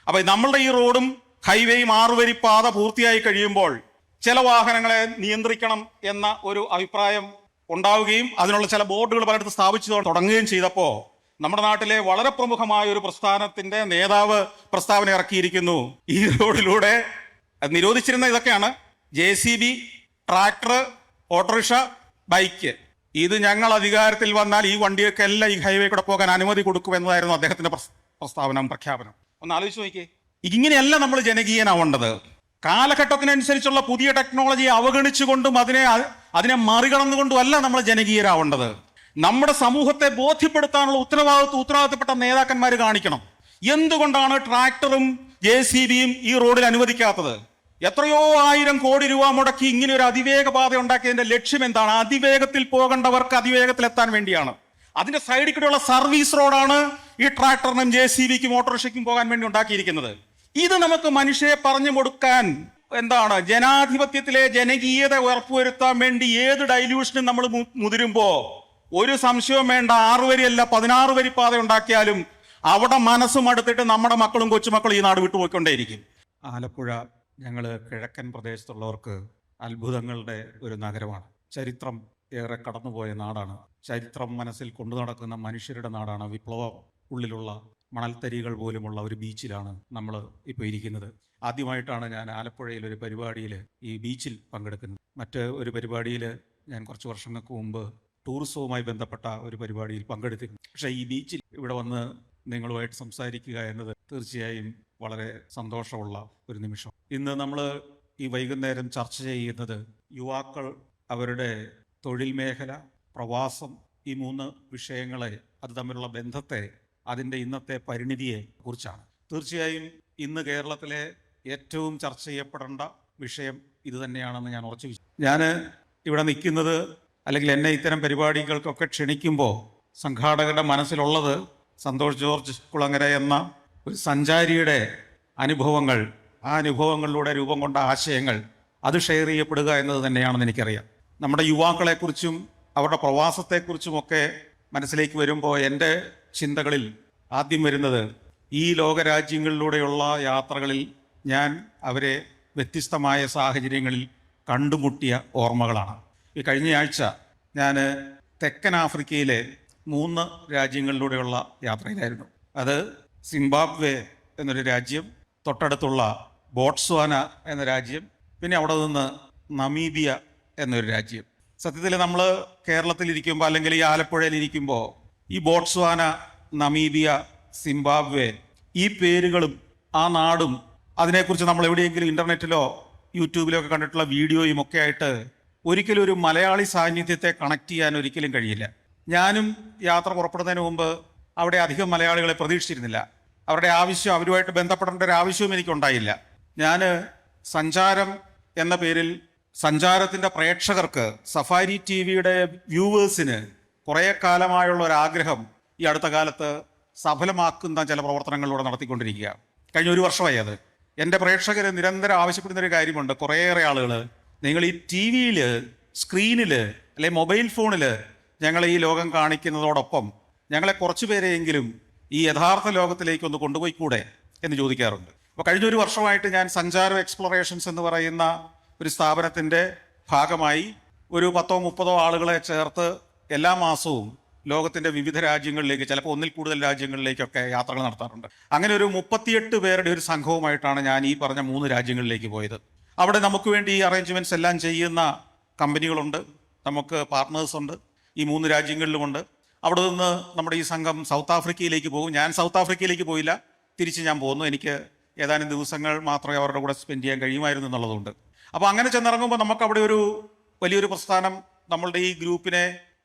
അപ്പൊ നമ്മളുടെ ഈ റോഡും ഹൈവേയും 6 വരി പാത പൂർത്തിയായി കഴിയുമ്പോൾ ചില വാഹനങ്ങളെ നിയന്ത്രിക്കണം എന്ന ഒരു അഭിപ്രായം ഉണ്ടാവുകയും അതിനുള്ള ചില ബോർഡുകൾ പലയിടത്ത് സ്ഥാപിച്ചു തുടങ്ങുകയും ചെയ്തപ്പോൾ നമ്മുടെ നാട്ടിലെ വളരെ പ്രമുഖമായ ഒരു പ്രസ്ഥാനത്തിന്റെ നേതാവ് പ്രസ്താവന ഇറക്കിയിരിക്കുന്നു. ഈ റോഡിലൂടെ നിരോധിച്ചിരുന്ന ഇതൊക്കെയാണ്: JCB, ട്രാക്ടർ, ഓട്ടോറിക്ഷ, ബൈക്ക്. ഇത് ഞങ്ങൾ അധികാരത്തിൽ വന്നാൽ ഈ വണ്ടിയൊക്കെ എല്ലാം ഈ ഹൈവേ കൂടെ പോകാൻ അനുമതി കൊടുക്കുമെന്നതായിരുന്നു അദ്ദേഹത്തിന്റെ പ്രഖ്യാപനം. ഒന്ന് ആലോചിച്ച് നോക്കിയേ. ഇങ്ങനെയല്ല നമ്മൾ ജനകീയനാവേണ്ടത്. കാലഘട്ടത്തിനനുസരിച്ചുള്ള പുതിയ ടെക്നോളജിയെ അവഗണിച്ചുകൊണ്ടും അതിനെ മറികടന്നുകൊണ്ടും അല്ല നമ്മൾ ജനകീയരാവേണ്ടത്. നമ്മുടെ സമൂഹത്തെ ബോധ്യപ്പെടുത്താനുള്ള ഉത്തരവാദിത്തപ്പെട്ട നേതാക്കന്മാർ കാണിക്കണം. എന്തുകൊണ്ടാണ് ട്രാക്ടറും JCBയും ഈ റോഡിൽ അനുവദിക്കാത്തത്? എത്രയോ 1000 കോടി രൂപ മുടക്കി ഇങ്ങനെ ഒരു അതിവേഗ പാത ഉണ്ടാക്കിയതിന്റെ ലക്ഷ്യം എന്താണ്? അതിവേഗത്തിൽ പോകേണ്ടവർക്ക് അതിവേഗത്തിൽ എത്താൻ വേണ്ടിയാണ്. അതിന്റെ സൈഡിൽ കൂടെയുള്ള സർവീസ് റോഡാണ് ഈ ട്രാക്ടറിനും JCBക്കും ഓട്ടോറിക്ഷയ്ക്കും പോകാൻ വേണ്ടി ഉണ്ടാക്കിയിരിക്കുന്നത്. ഇത് നമുക്ക് മനുഷ്യരെ പറഞ്ഞു കൊടുക്കാൻ ജനാധിപത്യത്തിലെ ജനകീയത ഉറപ്പുവരുത്താൻ വേണ്ടി ഏത് ഡൈല്യൂഷനും നമ്മൾ മുതിരുമ്പോ ഒരു സംശയവും വേണ്ട, 6 വരിയല്ല 16 വരി പാത ഉണ്ടാക്കിയാലും അവിടെ മനസ്സും അടുത്തിട്ട് നമ്മുടെ മക്കളും കൊച്ചുമക്കളും ഈ നാട് വിട്ടുപോയിക്കൊണ്ടേയിരിക്കും. ആലപ്പുഴ ഞങ്ങൾ കിഴക്കൻ പ്രദേശത്തുള്ളവർക്ക് അത്ഭുതങ്ങളുടെ ഒരു നഗരമാണ്. ചരിത്രം ഏറെ കടന്നുപോയ നാടാണ്. ചരിത്രം മനസ്സിൽ കൊണ്ടു നടക്കുന്ന മനുഷ്യരുടെ നാടാണ്. വിപ്ലവം ഉള്ളിലുള്ള മണൽത്തരികൾ പോലുമുള്ള ഒരു ബീച്ചിലാണ് നമ്മൾ ഇപ്പോൾ ഇരിക്കുന്നത്. ആദ്യമായിട്ടാണ് ഞാൻ ആലപ്പുഴയിൽ ഒരു പരിപാടിയിൽ ഈ ബീച്ചിൽ പങ്കെടുക്കുന്നത്. മറ്റ് ഒരു പരിപാടിയിൽ ഞാൻ കുറച്ച് വർഷങ്ങൾക്ക് മുമ്പ് ടൂറിസവുമായി ബന്ധപ്പെട്ട ഒരു പരിപാടിയിൽ പങ്കെടുത്തിരുന്നു. പക്ഷേ ഈ ബീച്ചിൽ ഇവിടെ വന്ന് നിങ്ങളുമായിട്ട് സംസാരിക്കുക എന്നത് തീർച്ചയായും വളരെ സന്തോഷമുള്ള ഒരു നിമിഷം. ഇന്ന് നമ്മൾ ഈ വൈകുന്നേരം ചർച്ച ചെയ്യുന്നത് യുവാക്കൾ അവരുടെ തൊഴിൽ മേഖല, പ്രവാസം, ഈ 3 വിഷയങ്ങളെ, അത് തമ്മിലുള്ള ബന്ധത്തെ, അതിൻ്റെ ഇന്നത്തെ പരിണിതിയെ കുറിച്ചാണ്. തീർച്ചയായും ഇന്ന് കേരളത്തിലെ ഏറ്റവും ചർച്ച ചെയ്യപ്പെടേണ്ട വിഷയം ഇത് തന്നെയാണെന്ന് ഞാൻ ഉറച്ചു വിശ്വസിക്കുന്നു. ഞാൻ ഇവിടെ നിൽക്കുന്നത്, അല്ലെങ്കിൽ എന്നെ ഇത്തരം പരിപാടികൾക്കൊക്കെ ക്ഷണിക്കുമ്പോൾ സംഘാടകരുടെ മനസ്സിലുള്ളത് സന്തോഷ് ജോർജ് കുളങ്ങര എന്ന ഒരു സഞ്ചാരിയുടെ അനുഭവങ്ങൾ, ആ അനുഭവങ്ങളിലൂടെ രൂപം കൊണ്ട ആശയങ്ങൾ അത് ഷെയർ ചെയ്യപ്പെടുക എന്നത് തന്നെയാണെന്ന് എനിക്കറിയാം. നമ്മുടെ യുവാക്കളെക്കുറിച്ചും അവരുടെ പ്രവാസത്തെക്കുറിച്ചുമൊക്കെ മനസ്സിലേക്ക് വരുമ്പോൾ എൻ്റെ ചിന്തകളിൽ ആദ്യം വരുന്നത് ഈ ലോകരാജ്യങ്ങളിലൂടെയുള്ള യാത്രകളിൽ ഞാൻ അവരെ വ്യത്യസ്തമായ സാഹചര്യങ്ങളിൽ കണ്ടുമുട്ടിയ ഓർമ്മകളാണ്. ഈ കഴിഞ്ഞ ആഴ്ച ഞാൻ തെക്കൻ ആഫ്രിക്കയിലെ 3 രാജ്യങ്ങളിലൂടെയുള്ള യാത്രയിലായിരുന്നു. അത് സിംബാബ്വെ എന്നൊരു രാജ്യം, തൊട്ടടുത്തുള്ള ബോട്സ്വാന എന്ന രാജ്യം, പിന്നെ അവിടെ നിന്ന് നമീബിയ എന്നൊരു രാജ്യം. സത്യത്തിൽ നമ്മൾ കേരളത്തിലിരിക്കുമ്പോൾ അല്ലെങ്കിൽ ഈ ആലപ്പുഴയിലിരിക്കുമ്പോൾ ഈ ബോട്സ്വാന, നമീബിയ, സിംബാബ്വെ, ഈ പേരുകളും ആ നാടും അതിനെക്കുറിച്ച് നമ്മൾ എവിടെയെങ്കിലും ഇൻ്റർനെറ്റിലോ യൂട്യൂബിലോ ഒക്കെ കണ്ടിട്ടുള്ള വീഡിയോയും ഒക്കെ ആയിട്ട് ഒരിക്കലും ഒരു മലയാളി സാന്നിധ്യത്തെ കണക്ട് ചെയ്യാൻ ഒരിക്കലും കഴിയില്ല. ഞാനും യാത്ര പുറപ്പെടുന്നതിന് മുമ്പ് അവിടെ അധികം മലയാളികളെ പ്രതീക്ഷിച്ചിരുന്നില്ല. അവരുമായിട്ട് ബന്ധപ്പെടേണ്ട ഒരു ആവശ്യവും എനിക്കുണ്ടായില്ല. ഞാൻ സഞ്ചാരം എന്ന പേരിൽ സഞ്ചാരത്തിൻ്റെ പ്രേക്ഷകർക്ക്, സഫാരി TV-യുടെ വ്യൂവേഴ്സിന് കുറേ കാലമായുള്ള ഒരു ആഗ്രഹം ഈ അടുത്ത കാലത്ത് സഫലമാക്കുന്ന ചില പ്രവർത്തനങ്ങളിലൂടെ നടത്തിക്കൊണ്ടിരിക്കുക. കഴിഞ്ഞ 1 വർഷമായി അത്. എൻ്റെ പ്രേക്ഷകർ നിരന്തരം ആവശ്യപ്പെടുന്നൊരു കാര്യമുണ്ട്. കുറേയേറെ ആളുകൾ, നിങ്ങൾ ഈ TV-യിൽ, സ്ക്രീനിൽ, അല്ലെങ്കിൽ മൊബൈൽ ഫോണിൽ ഞങ്ങളെ ഈ ലോകം കാണിക്കുന്നതോടൊപ്പം ഞങ്ങളെ കുറച്ചു പേരെയെങ്കിലും ഈ യഥാർത്ഥ ലോകത്തിലേക്ക് ഒന്ന് കൊണ്ടുപോയിക്കൂടെ എന്ന് ചോദിക്കാറുണ്ട്. അപ്പോൾ കഴിഞ്ഞ 1 വർഷമായിട്ട് ഞാൻ സഞ്ചാരം എക്സ്പ്ലോറേഷൻസ് എന്ന് പറയുന്ന ഒരു സ്ഥാപനത്തിൻ്റെ ഭാഗമായി ഒരു 10-30 ആളുകളെ ചേർത്ത് എല്ലാ മാസവും ലോകത്തിൻ്റെ വിവിധ രാജ്യങ്ങളിലേക്ക്, ചിലപ്പോൾ 1-ൽ കൂടുതൽ രാജ്യങ്ങളിലേക്കൊക്കെ യാത്രകൾ നടത്താറുണ്ട്. അങ്ങനെ ഒരു 38 പേരുടെ ഒരു സംഘവുമായിട്ടാണ് ഞാൻ ഈ പറഞ്ഞ 3 രാജ്യങ്ങളിലേക്ക് പോയത്. അവിടെ നമുക്ക് വേണ്ടി ഈ അറേഞ്ച്മെൻറ്റ്സ് എല്ലാം ചെയ്യുന്ന കമ്പനികളുണ്ട്, നമുക്ക് പാർട്ട്നേഴ്സ് ഉണ്ട്, ഈ 3 രാജ്യങ്ങളിലുമുണ്ട്. അവിടെ നിന്ന് നമ്മുടെ ഈ സംഘം സൗത്ത് ആഫ്രിക്കയിലേക്ക് പോകും. ഞാൻ സൗത്ത് ആഫ്രിക്കയിലേക്ക് പോയില്ല, തിരിച്ച് ഞാൻ പോന്നു. എനിക്ക് ഏതാനും ദിവസങ്ങൾ മാത്രമേ അവരുടെ കൂടെ സ്പെൻഡ് ചെയ്യാൻ കഴിയുമായിരുന്നു എന്നുള്ളതുകൊണ്ട്. അപ്പോൾ അങ്ങനെ ചെന്നിറങ്ങുമ്പോൾ നമുക്കവിടെ ഒരു വലിയൊരു പ്രസ്ഥാനം നമ്മളുടെ ഈ ഗ്രൂപ്പിനെ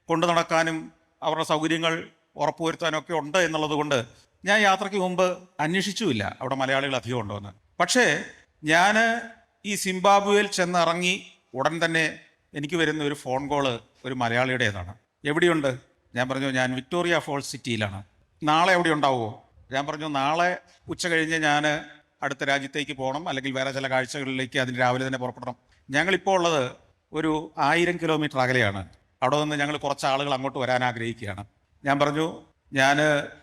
കൊണ്ടു നടക്കാനും അവരുടെ സൗകര്യങ്ങൾ ഉറപ്പുവരുത്താനും ഒക്കെ ഉണ്ട് എന്നുള്ളത് കൊണ്ട് ഞാൻ യാത്രയ്ക്ക് മുമ്പ് അന്വേഷിച്ചുമില്ല അവിടെ മലയാളികൾ അധികം ഉണ്ടോ എന്ന്. പക്ഷേ ഞാൻ ഈ സിംബാബ്വേയിൽ ചെന്നിറങ്ങി ഉടൻ തന്നെ എനിക്ക് വരുന്ന ഒരു ഫോൺ കോള് ഒരു മലയാളിയുടേതാണ്. എവിടെയുണ്ട്? ഞാൻ പറഞ്ഞു, ഞാൻ വിക്ടോറിയ ഫോൾസ് സിറ്റിയിലാണ്. നാളെ എവിടെ ഉണ്ടാവുമോ? ഞാൻ പറഞ്ഞു, നാളെ ഉച്ച കഴിഞ്ഞ് ഞാൻ അടുത്ത രാജ്യത്തേക്ക് പോകണം, അല്ലെങ്കിൽ വേറെ ചില കാഴ്ചകളിലേക്ക് അതിന് രാവിലെ തന്നെ പുറപ്പെടണം. ഞങ്ങളിപ്പോൾ ഉള്ളത് ഒരു 1000 കിലോമീറ്റർ അകലെയാണ്. അവിടെ നിന്ന് ഞങ്ങൾ കുറച്ച് ആളുകൾ അങ്ങോട്ട് വരാൻ ആഗ്രഹിക്കുകയാണ്. ഞാൻ പറഞ്ഞു, ഞാൻ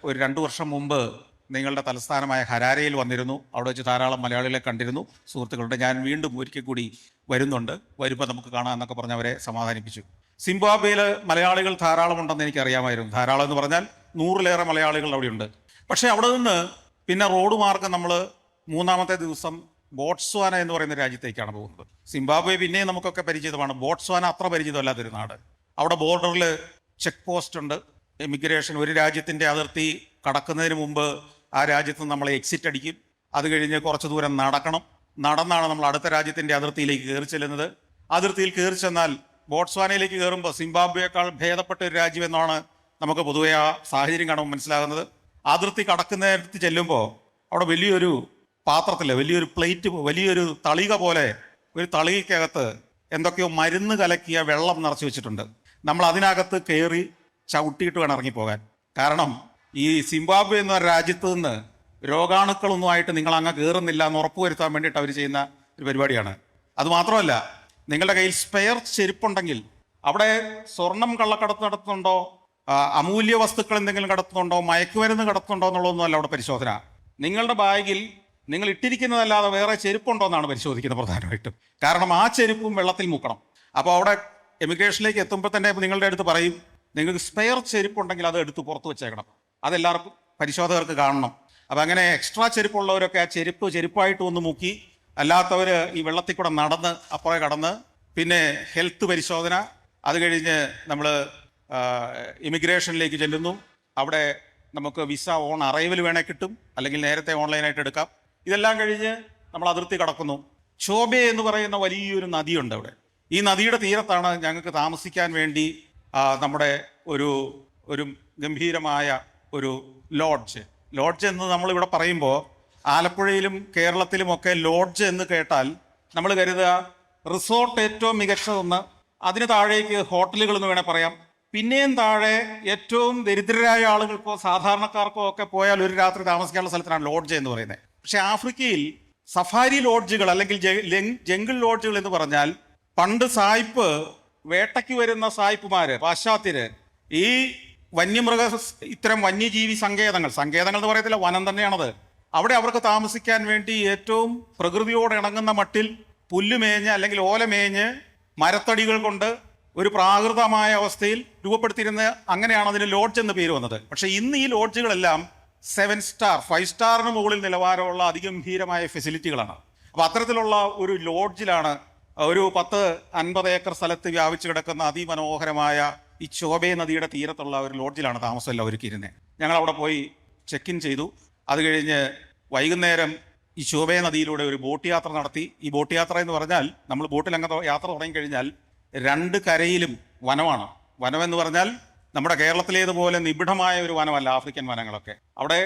ഒരു 2 വർഷം മുമ്പ് നിങ്ങളുടെ തലസ്ഥാനമായ ഹരാരയിൽ വന്നിരുന്നു. അവിടെ വെച്ച് ധാരാളം മലയാളികളെ കണ്ടിരുന്നു, സുഹൃത്തുക്കളുണ്ട്. ഞാൻ വീണ്ടും ഒരിക്കൽ കൂടി വരുന്നുണ്ട്, വരുമ്പോൾ നമുക്ക് കാണാം എന്നൊക്കെ പറഞ്ഞ് അവരെ സമാധാനിപ്പിച്ചു. സിംബാബ്വേയിൽ മലയാളികൾ ധാരാളം ഉണ്ടെന്ന് എനിക്കറിയാമായിരുന്നു. ധാരാളം എന്ന് പറഞ്ഞാൽ 100-ലേറെ മലയാളികൾ അവിടെയുണ്ട്. പക്ഷേ അവിടെ നിന്ന് പിന്നെ റോഡ് മാർഗം നമ്മൾ മൂന്നാമത്തെ ദിവസം ബോട്സ്വാന എന്ന് പറയുന്ന രാജ്യത്തേക്കാണ് പോകുന്നത്. സിംബാബ്വെ പിന്നെയും നമുക്കൊക്കെ പരിചിതമാണ്, ബോട്സ്വാന അത്ര പരിചിതമല്ലാത്തൊരു നാട്. അവിടെ ബോർഡറിൽ ചെക്ക് പോസ്റ്റ് ഉണ്ട്, ഇമിഗ്രേഷൻ. ഒരു രാജ്യത്തിൻ്റെ അതിർത്തി കടക്കുന്നതിന് മുമ്പ് ആ രാജ്യത്ത് നമ്മളെ എക്സിറ്റ് അടിക്കും. അത് കഴിഞ്ഞ് കുറച്ച് ദൂരം നടന്നാണ് നമ്മൾ അടുത്ത രാജ്യത്തിൻ്റെ അതിർത്തിയിലേക്ക് കയറി ചെല്ലുന്നത്. അതിർത്തിയിൽ കയറി ചെന്നാൽ ബോട്സ്വാനയിലേക്ക് കയറുമ്പോൾ സിംബാബ്വേയേക്കാൾ ഭേദപ്പെട്ട ഒരു രാജ്യമെന്നാണ് നമുക്ക് പൊതുവെ ആ സാഹചര്യം കാണുമ്പോൾ മനസ്സിലാകുന്നത്. അതിർത്തി കടക്കുന്നതിനടുത്ത് ചെല്ലുമ്പോൾ അവിടെ വലിയൊരു പാത്രത്തിൽ വലിയൊരു പ്ലേറ്റ്, വലിയൊരു തളിക പോലെ ഒരു തളികയ്ക്കകത്ത് എന്തൊക്കെയോ മരുന്ന് കലക്കിയ വെള്ളം നിറച്ച് വെച്ചിട്ടുണ്ട്. നമ്മൾ അതിനകത്ത് കയറി ചവിട്ടിയിട്ട് വേണം ഇറങ്ങിപ്പോകാൻ. കാരണം ഈ സിംബാബ്വെ എന്ന രാജ്യത്ത് നിന്ന് രോഗാണുക്കളൊന്നുമായിട്ട് നിങ്ങൾ അങ്ങ് കയറുന്നില്ല എന്ന് ഉറപ്പുവരുത്താൻ വേണ്ടിയിട്ട് അവർ ചെയ്യുന്ന ഒരു പരിപാടിയാണ്. അതുമാത്രമല്ല, നിങ്ങളുടെ കയ്യിൽ സ്പെയർ ചെരുപ്പുണ്ടെങ്കിൽ, അവിടെ സ്വർണം കള്ളക്കടത്ത് നടത്തുന്നുണ്ടോ, അമൂല്യ വസ്തുക്കൾ എന്തെങ്കിലും കടത്തുന്നുണ്ടോ, മയക്കുമരുന്ന് കടത്തുന്നുണ്ടോ എന്നുള്ളതൊന്നുമല്ല അവിടെ പരിശോധന. നിങ്ങളുടെ ബാഗിൽ നിങ്ങൾ ഇട്ടിരിക്കുന്നതല്ലാതെ വേറെ ചെരുപ്പുണ്ടോ എന്നാണ് പരിശോധിക്കുന്നത് പ്രധാനമായിട്ടും. കാരണം ആ ചെരുപ്പും വെള്ളത്തിൽ മുക്കണം. അപ്പോൾ അവിടെ എമിഗ്രേഷനിലേക്ക് എത്തുമ്പോൾ തന്നെ നിങ്ങളുടെ അടുത്ത് പറയും, നിങ്ങൾക്ക് സ്പെയർ ചെരുപ്പുണ്ടെങ്കിൽ അത് എടുത്ത് പുറത്ത് വെച്ചേക്കണം, അതെല്ലാവർക്കും പരിശോധകർക്ക് കാണണം. അപ്പം അങ്ങനെ എക്സ്ട്രാ ചെരുപ്പുള്ളവരൊക്കെ ആ ചെരുപ്പായിട്ട് ഒന്ന് മുക്കി, അല്ലാത്തവർ ഈ വെള്ളത്തിൽ കൂടെ നടന്ന് അപ്പുറേ കടന്ന്, പിന്നെ ഹെൽത്ത് പരിശോധന. അത് കഴിഞ്ഞ് നമ്മൾ ഇമിഗ്രേഷനിലേക്ക് ചെല്ലുന്നു. അവിടെ നമുക്ക് വിസ ഓൺ അറൈവൽ വേണേൽ കിട്ടും, അല്ലെങ്കിൽ നേരത്തെ ഓൺലൈനായിട്ട് എടുക്കാം. ഇതെല്ലാം കഴിഞ്ഞ് നമ്മൾ അതിർത്തി കടക്കുന്നു. ചോബെ എന്ന് പറയുന്ന വലിയൊരു നദിയുണ്ട് അവിടെ. ഈ നദിയുടെ തീരത്താണ് ഞങ്ങൾക്ക് താമസിക്കാൻ വേണ്ടി നമ്മുടെ ഒരു ഗംഭീരമായ ഒരു ലോഡ്ജ് എന്ന് നമ്മളിവിടെ പറയുമ്പോൾ ആലപ്പുഴയിലും കേരളത്തിലുമൊക്കെ ലോഡ്ജ് എന്ന് കേട്ടാൽ നമ്മൾ കരുതുക റിസോർട്ട് ഏറ്റവും മികച്ചതെന്ന്, അതിന് താഴേക്ക് ഹോട്ടലുകൾ എന്ന് വേണേൽ പറയാം. പിന്നെയും താഴെ ഏറ്റവും ദരിദ്രരായ ആളുകൾക്കോ സാധാരണക്കാർക്കോ ഒക്കെ പോയാൽ ഒരു രാത്രി താമസിക്കാനുള്ള സ്ഥലത്തിനാണ് ലോഡ്ജ് എന്ന് പറയുന്നത്. പക്ഷെ ആഫ്രിക്കയിൽ സഫാരി ലോഡ്ജുകൾ അല്ലെങ്കിൽ ജംഗിൾ ലോഡ്ജുകൾ എന്ന് പറഞ്ഞാൽ, പണ്ട് സായിപ്പ് വേട്ടയ്ക്ക് വരുന്ന സായിപ്പുമാര്, പാശ്ചാത്യര്, ഈ ഇത്തരം വന്യജീവി സങ്കേതങ്ങൾ എന്ന് പറയത്തില്ല, വനം തന്നെയാണത്. അവിടെ അവർക്ക് താമസിക്കാൻ വേണ്ടി ഏറ്റവും പ്രകൃതിയോട് ഇണങ്ങുന്ന മട്ടിൽ പുല്ലുമേഞ്ഞ് അല്ലെങ്കിൽ ഓലമേഞ്ഞ് മരത്തടികൾ കൊണ്ട് ഒരു പ്രാകൃതമായ അവസ്ഥയിൽ രൂപപ്പെടുത്തിയിരുന്ന, അങ്ങനെയാണ് അതിന് ലോഡ്ജ് എന്ന് പേര് വന്നത്. പക്ഷെ ഇന്ന് ഈ ലോഡ്ജുകളെല്ലാം 7 സ്റ്റാർ 5 സ്റ്റാറിന് മുകളിൽ നിലവാരമുള്ള അതിഗംഭീരമായ ഫെസിലിറ്റികളാണ്. അപ്പോൾ അത്തരത്തിലുള്ള ഒരു ലോഡ്ജിലാണ്, ഒരു 10-50 ഏക്കർ സ്ഥലത്ത് വ്യാപിച്ചു കിടക്കുന്ന അതിമനോഹരമായ ഈ ചോബെ നദിയുടെ തീരത്തുള്ള ഒരു ലോഡ്ജിലാണ് താമസമെല്ലാം ഒരുക്കിയിരുന്നത്. ഞങ്ങൾ അവിടെ പോയി ചെക്ക് ഇൻ ചെയ്തു. അത് കഴിഞ്ഞ് വൈകുന്നേരം ഈ ചോബെ നദിയിലൂടെ ഒരു ബോട്ട് യാത്ര നടത്തി. ഈ ബോട്ട് യാത്ര എന്ന് പറഞ്ഞാൽ, നമ്മൾ ബോട്ടിൽ അങ്ങ് യാത്ര തുടങ്ങിക്കഴിഞ്ഞാൽ 2 കരയിലും വനമാണ്. വനമെന്ന് പറഞ്ഞാൽ നമ്മുടെ കേരളത്തിലേതുപോലെ നിബിഡമായ ഒരു വനമല്ല ആഫ്രിക്കൻ വനങ്ങളൊക്കെ. അവിടെ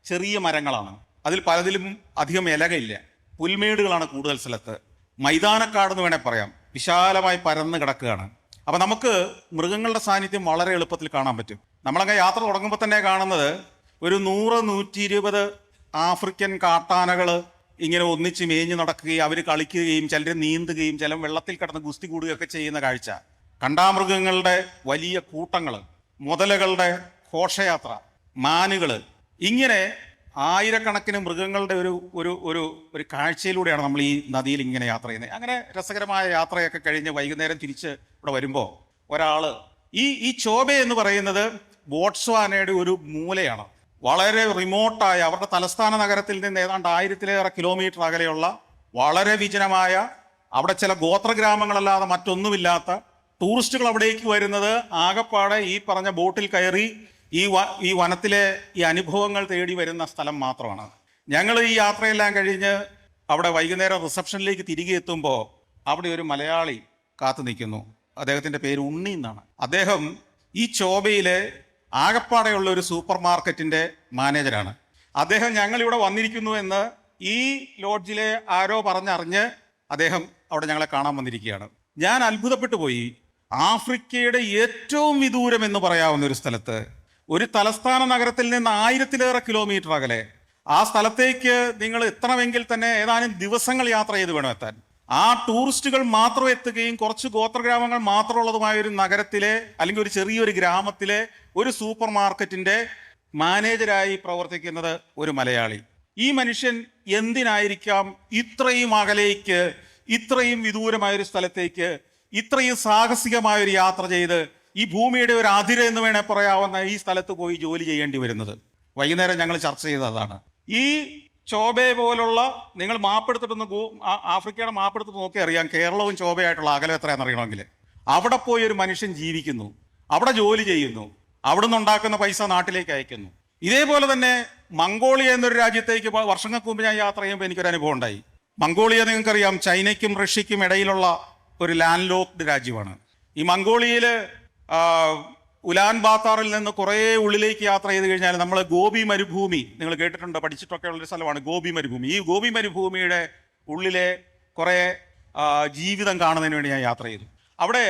ചെറിയ മരങ്ങളാണ്, അതിൽ പലതിലും അധികം ഇലകയില്ല, പുൽമേടുകളാണ് കൂടുതൽ സ്ഥലത്ത്. മൈതാനക്കാടെന്ന് വേണേൽ പറയാം, വിശാലമായി പരന്ന് കിടക്കുകയാണ്. അപ്പം നമുക്ക് മൃഗങ്ങളുടെ സാന്നിധ്യം വളരെ എളുപ്പത്തിൽ കാണാൻ പറ്റും. നമ്മളങ്ങ് യാത്ര തുടങ്ങുമ്പോൾ തന്നെ കാണുന്നത് ഒരു 100-120 ആഫ്രിക്കൻ കാട്ടാനകൾ ഇങ്ങനെ ഒന്നിച്ച് മേഞ്ഞ് നടക്കുകയും അവർ കളിക്കുകയും ചിലർ നീന്തുകയും ചില വെള്ളത്തിൽ കിടന്ന് ഗുസ്തി കൂടുകയൊക്കെ ചെയ്യുന്ന കാഴ്ച. കണ്ടാമൃഗങ്ങളുടെ വലിയ കൂട്ടങ്ങൾ, മുതലകളുടെ ഘോഷയാത്ര, മാനുകൾ, ഇങ്ങനെ ആയിരക്കണക്കിന് മൃഗങ്ങളുടെ ഒരു കാഴ്ചയിലൂടെയാണ് നമ്മൾ ഈ നദിയിൽ ഇങ്ങനെ യാത്ര ചെയ്യുന്നത്. അങ്ങനെ രസകരമായ യാത്രയൊക്കെ കഴിഞ്ഞ് വൈകുന്നേരം തിരിച്ച് ഇവിടെ വരുമ്പോൾ ഒരാള് ഈ ചോബെ എന്ന് പറയുന്നത് ബോട്സ്വാനയുടെ ഒരു മൂലയാണ്. വളരെ റിമോട്ടായ, അവരുടെ തലസ്ഥാന നഗരത്തിൽ നിന്ന് ഏതാണ്ട് 1000-ലേറെ കിലോമീറ്റർ അകലെയുള്ള വളരെ വിജനമായ, അവിടെ ചില ഗോത്രഗ്രാമങ്ങളല്ലാതെ മറ്റൊന്നുമില്ലാത്ത, ടൂറിസ്റ്റുകൾ അവിടേക്ക് വരുന്നത് ആകപ്പാടെ ഈ പറഞ്ഞ ബോട്ടിൽ കയറി ഈ വനത്തിലെ ഈ അനുഭവങ്ങൾ തേടി വരുന്ന സ്ഥലം മാത്രമാണ്. ഞങ്ങൾ ഈ യാത്രയെല്ലാം കഴിഞ്ഞ് അവിടെ വൈകുന്നേരം റിസപ്ഷനിലേക്ക് തിരികെ എത്തുമ്പോൾ അവിടെ ഒരു മലയാളി കാത്തു നിൽക്കുന്നു. അദ്ദേഹത്തിൻ്റെ പേര് ഉണ്ണി എന്നാണ്. അദ്ദേഹം ഈ ചോബയിലെ ആകപ്പാടെയുള്ള ഒരു സൂപ്പർ മാർക്കറ്റിൻ്റെ മാനേജരാണ്. അദ്ദേഹം ഞങ്ങളിവിടെ വന്നിരിക്കുന്നു എന്ന് ഈ ലോഡ്ജിലെ ആരോ പറഞ്ഞറിഞ്ഞ് അദ്ദേഹം അവിടെ ഞങ്ങളെ കാണാൻ വന്നിരിക്കുകയാണ്. ഞാൻ അത്ഭുതപ്പെട്ടു പോയി. ആഫ്രിക്കയുടെ ഏറ്റവും വിദൂരം എന്ന് പറയാവുന്ന ഒരു സ്ഥലത്ത്, ഒരു തലസ്ഥാന നഗരത്തിൽ നിന്ന് 1000-ലേറെ കിലോമീറ്റർ അകലെ, ആ സ്ഥലത്തേക്ക് നിങ്ങൾ എത്തണമെങ്കിൽ തന്നെ ഏതാനും ദിവസങ്ങൾ യാത്ര ചെയ്ത് വേണം എത്താൻ. ആ ടൂറിസ്റ്റുകൾ മാത്രം എത്തുകയും കുറച്ച് ഗോത്രഗ്രാമങ്ങൾ മാത്രമുള്ളതുമായ ഒരു നഗരത്തിലെ അല്ലെങ്കിൽ ഒരു ചെറിയൊരു ഗ്രാമത്തിലെ ഒരു സൂപ്പർ മാർക്കറ്റിന്റെ മാനേജരായി പ്രവർത്തിക്കുന്നത് ഒരു മലയാളി. ഈ മനുഷ്യൻ എന്തിനായിരിക്കാം ഇത്രയും അകലേക്ക്, ഇത്രയും വിദൂരമായൊരു സ്ഥലത്തേക്ക്, ഇത്രയും സാഹസികമായൊരു യാത്ര ചെയ്ത് ഈ ഭൂമിയുടെ ഒരു അതിര് എന്ന് വേണേൽ പറയാവുന്ന ഈ സ്ഥലത്ത് പോയി ജോലി ചെയ്യേണ്ടി വരുന്നത്? വൈകുന്നേരം ഞങ്ങൾ ചർച്ച ചെയ്തതാണ്. ഈ ചോബെ പോലുള്ള, നിങ്ങൾ മാപ്പെടുത്തിട്ടൊന്ന് ആഫ്രിക്കയുടെ മാപ്പെടുത്തിട്ട് നോക്കി അറിയാം കേരളവും ചോബയായിട്ടുള്ള അകലം എത്രയാണെന്ന് അറിയണമെങ്കിൽ. അവിടെ പോയി ഒരു മനുഷ്യൻ ജീവിക്കുന്നു, അവിടെ ജോലി ചെയ്യുന്നു, അവിടെ നിന്നുണ്ടാക്കുന്ന പൈസ നാട്ടിലേക്ക് അയക്കുന്നു. ഇതേപോലെ തന്നെ മംഗോളിയ എന്നൊരു രാജ്യത്തേക്ക് വർഷങ്ങൾക്ക് മുമ്പ് ഞാൻ യാത്ര ചെയ്യുമ്പോൾ എനിക്കൊരു അനുഭവം ഉണ്ടായി. മംഗോളിയ നിങ്ങൾക്കറിയാം ചൈനയ്ക്കും റഷ്യയ്ക്കും ഇടയിലുള്ള ഒരു ലാൻഡ് ലോക്ക്ഡ് രാജ്യമാണ്. ഈ മംഗോളിയയിൽ ഉലാൻ ബാത്താറിൽ നിന്ന് കുറേ ഉള്ളിലേക്ക് യാത്ര ചെയ്ത് കഴിഞ്ഞാൽ നമ്മൾ ഗോപി മരുഭൂമി, നിങ്ങൾ കേട്ടിട്ടുണ്ട്, പഠിച്ചിട്ടൊക്കെ ഉള്ളൊരു സ്ഥലമാണ് ഗോപി മരുഭൂമി. ഈ ഗോപി മരുഭൂമിയുടെ ഉള്ളിലെ കുറേ ജീവിതം കാണുന്നതിന് വേണ്ടി ഞാൻ യാത്ര ചെയ്തു. അവിടെ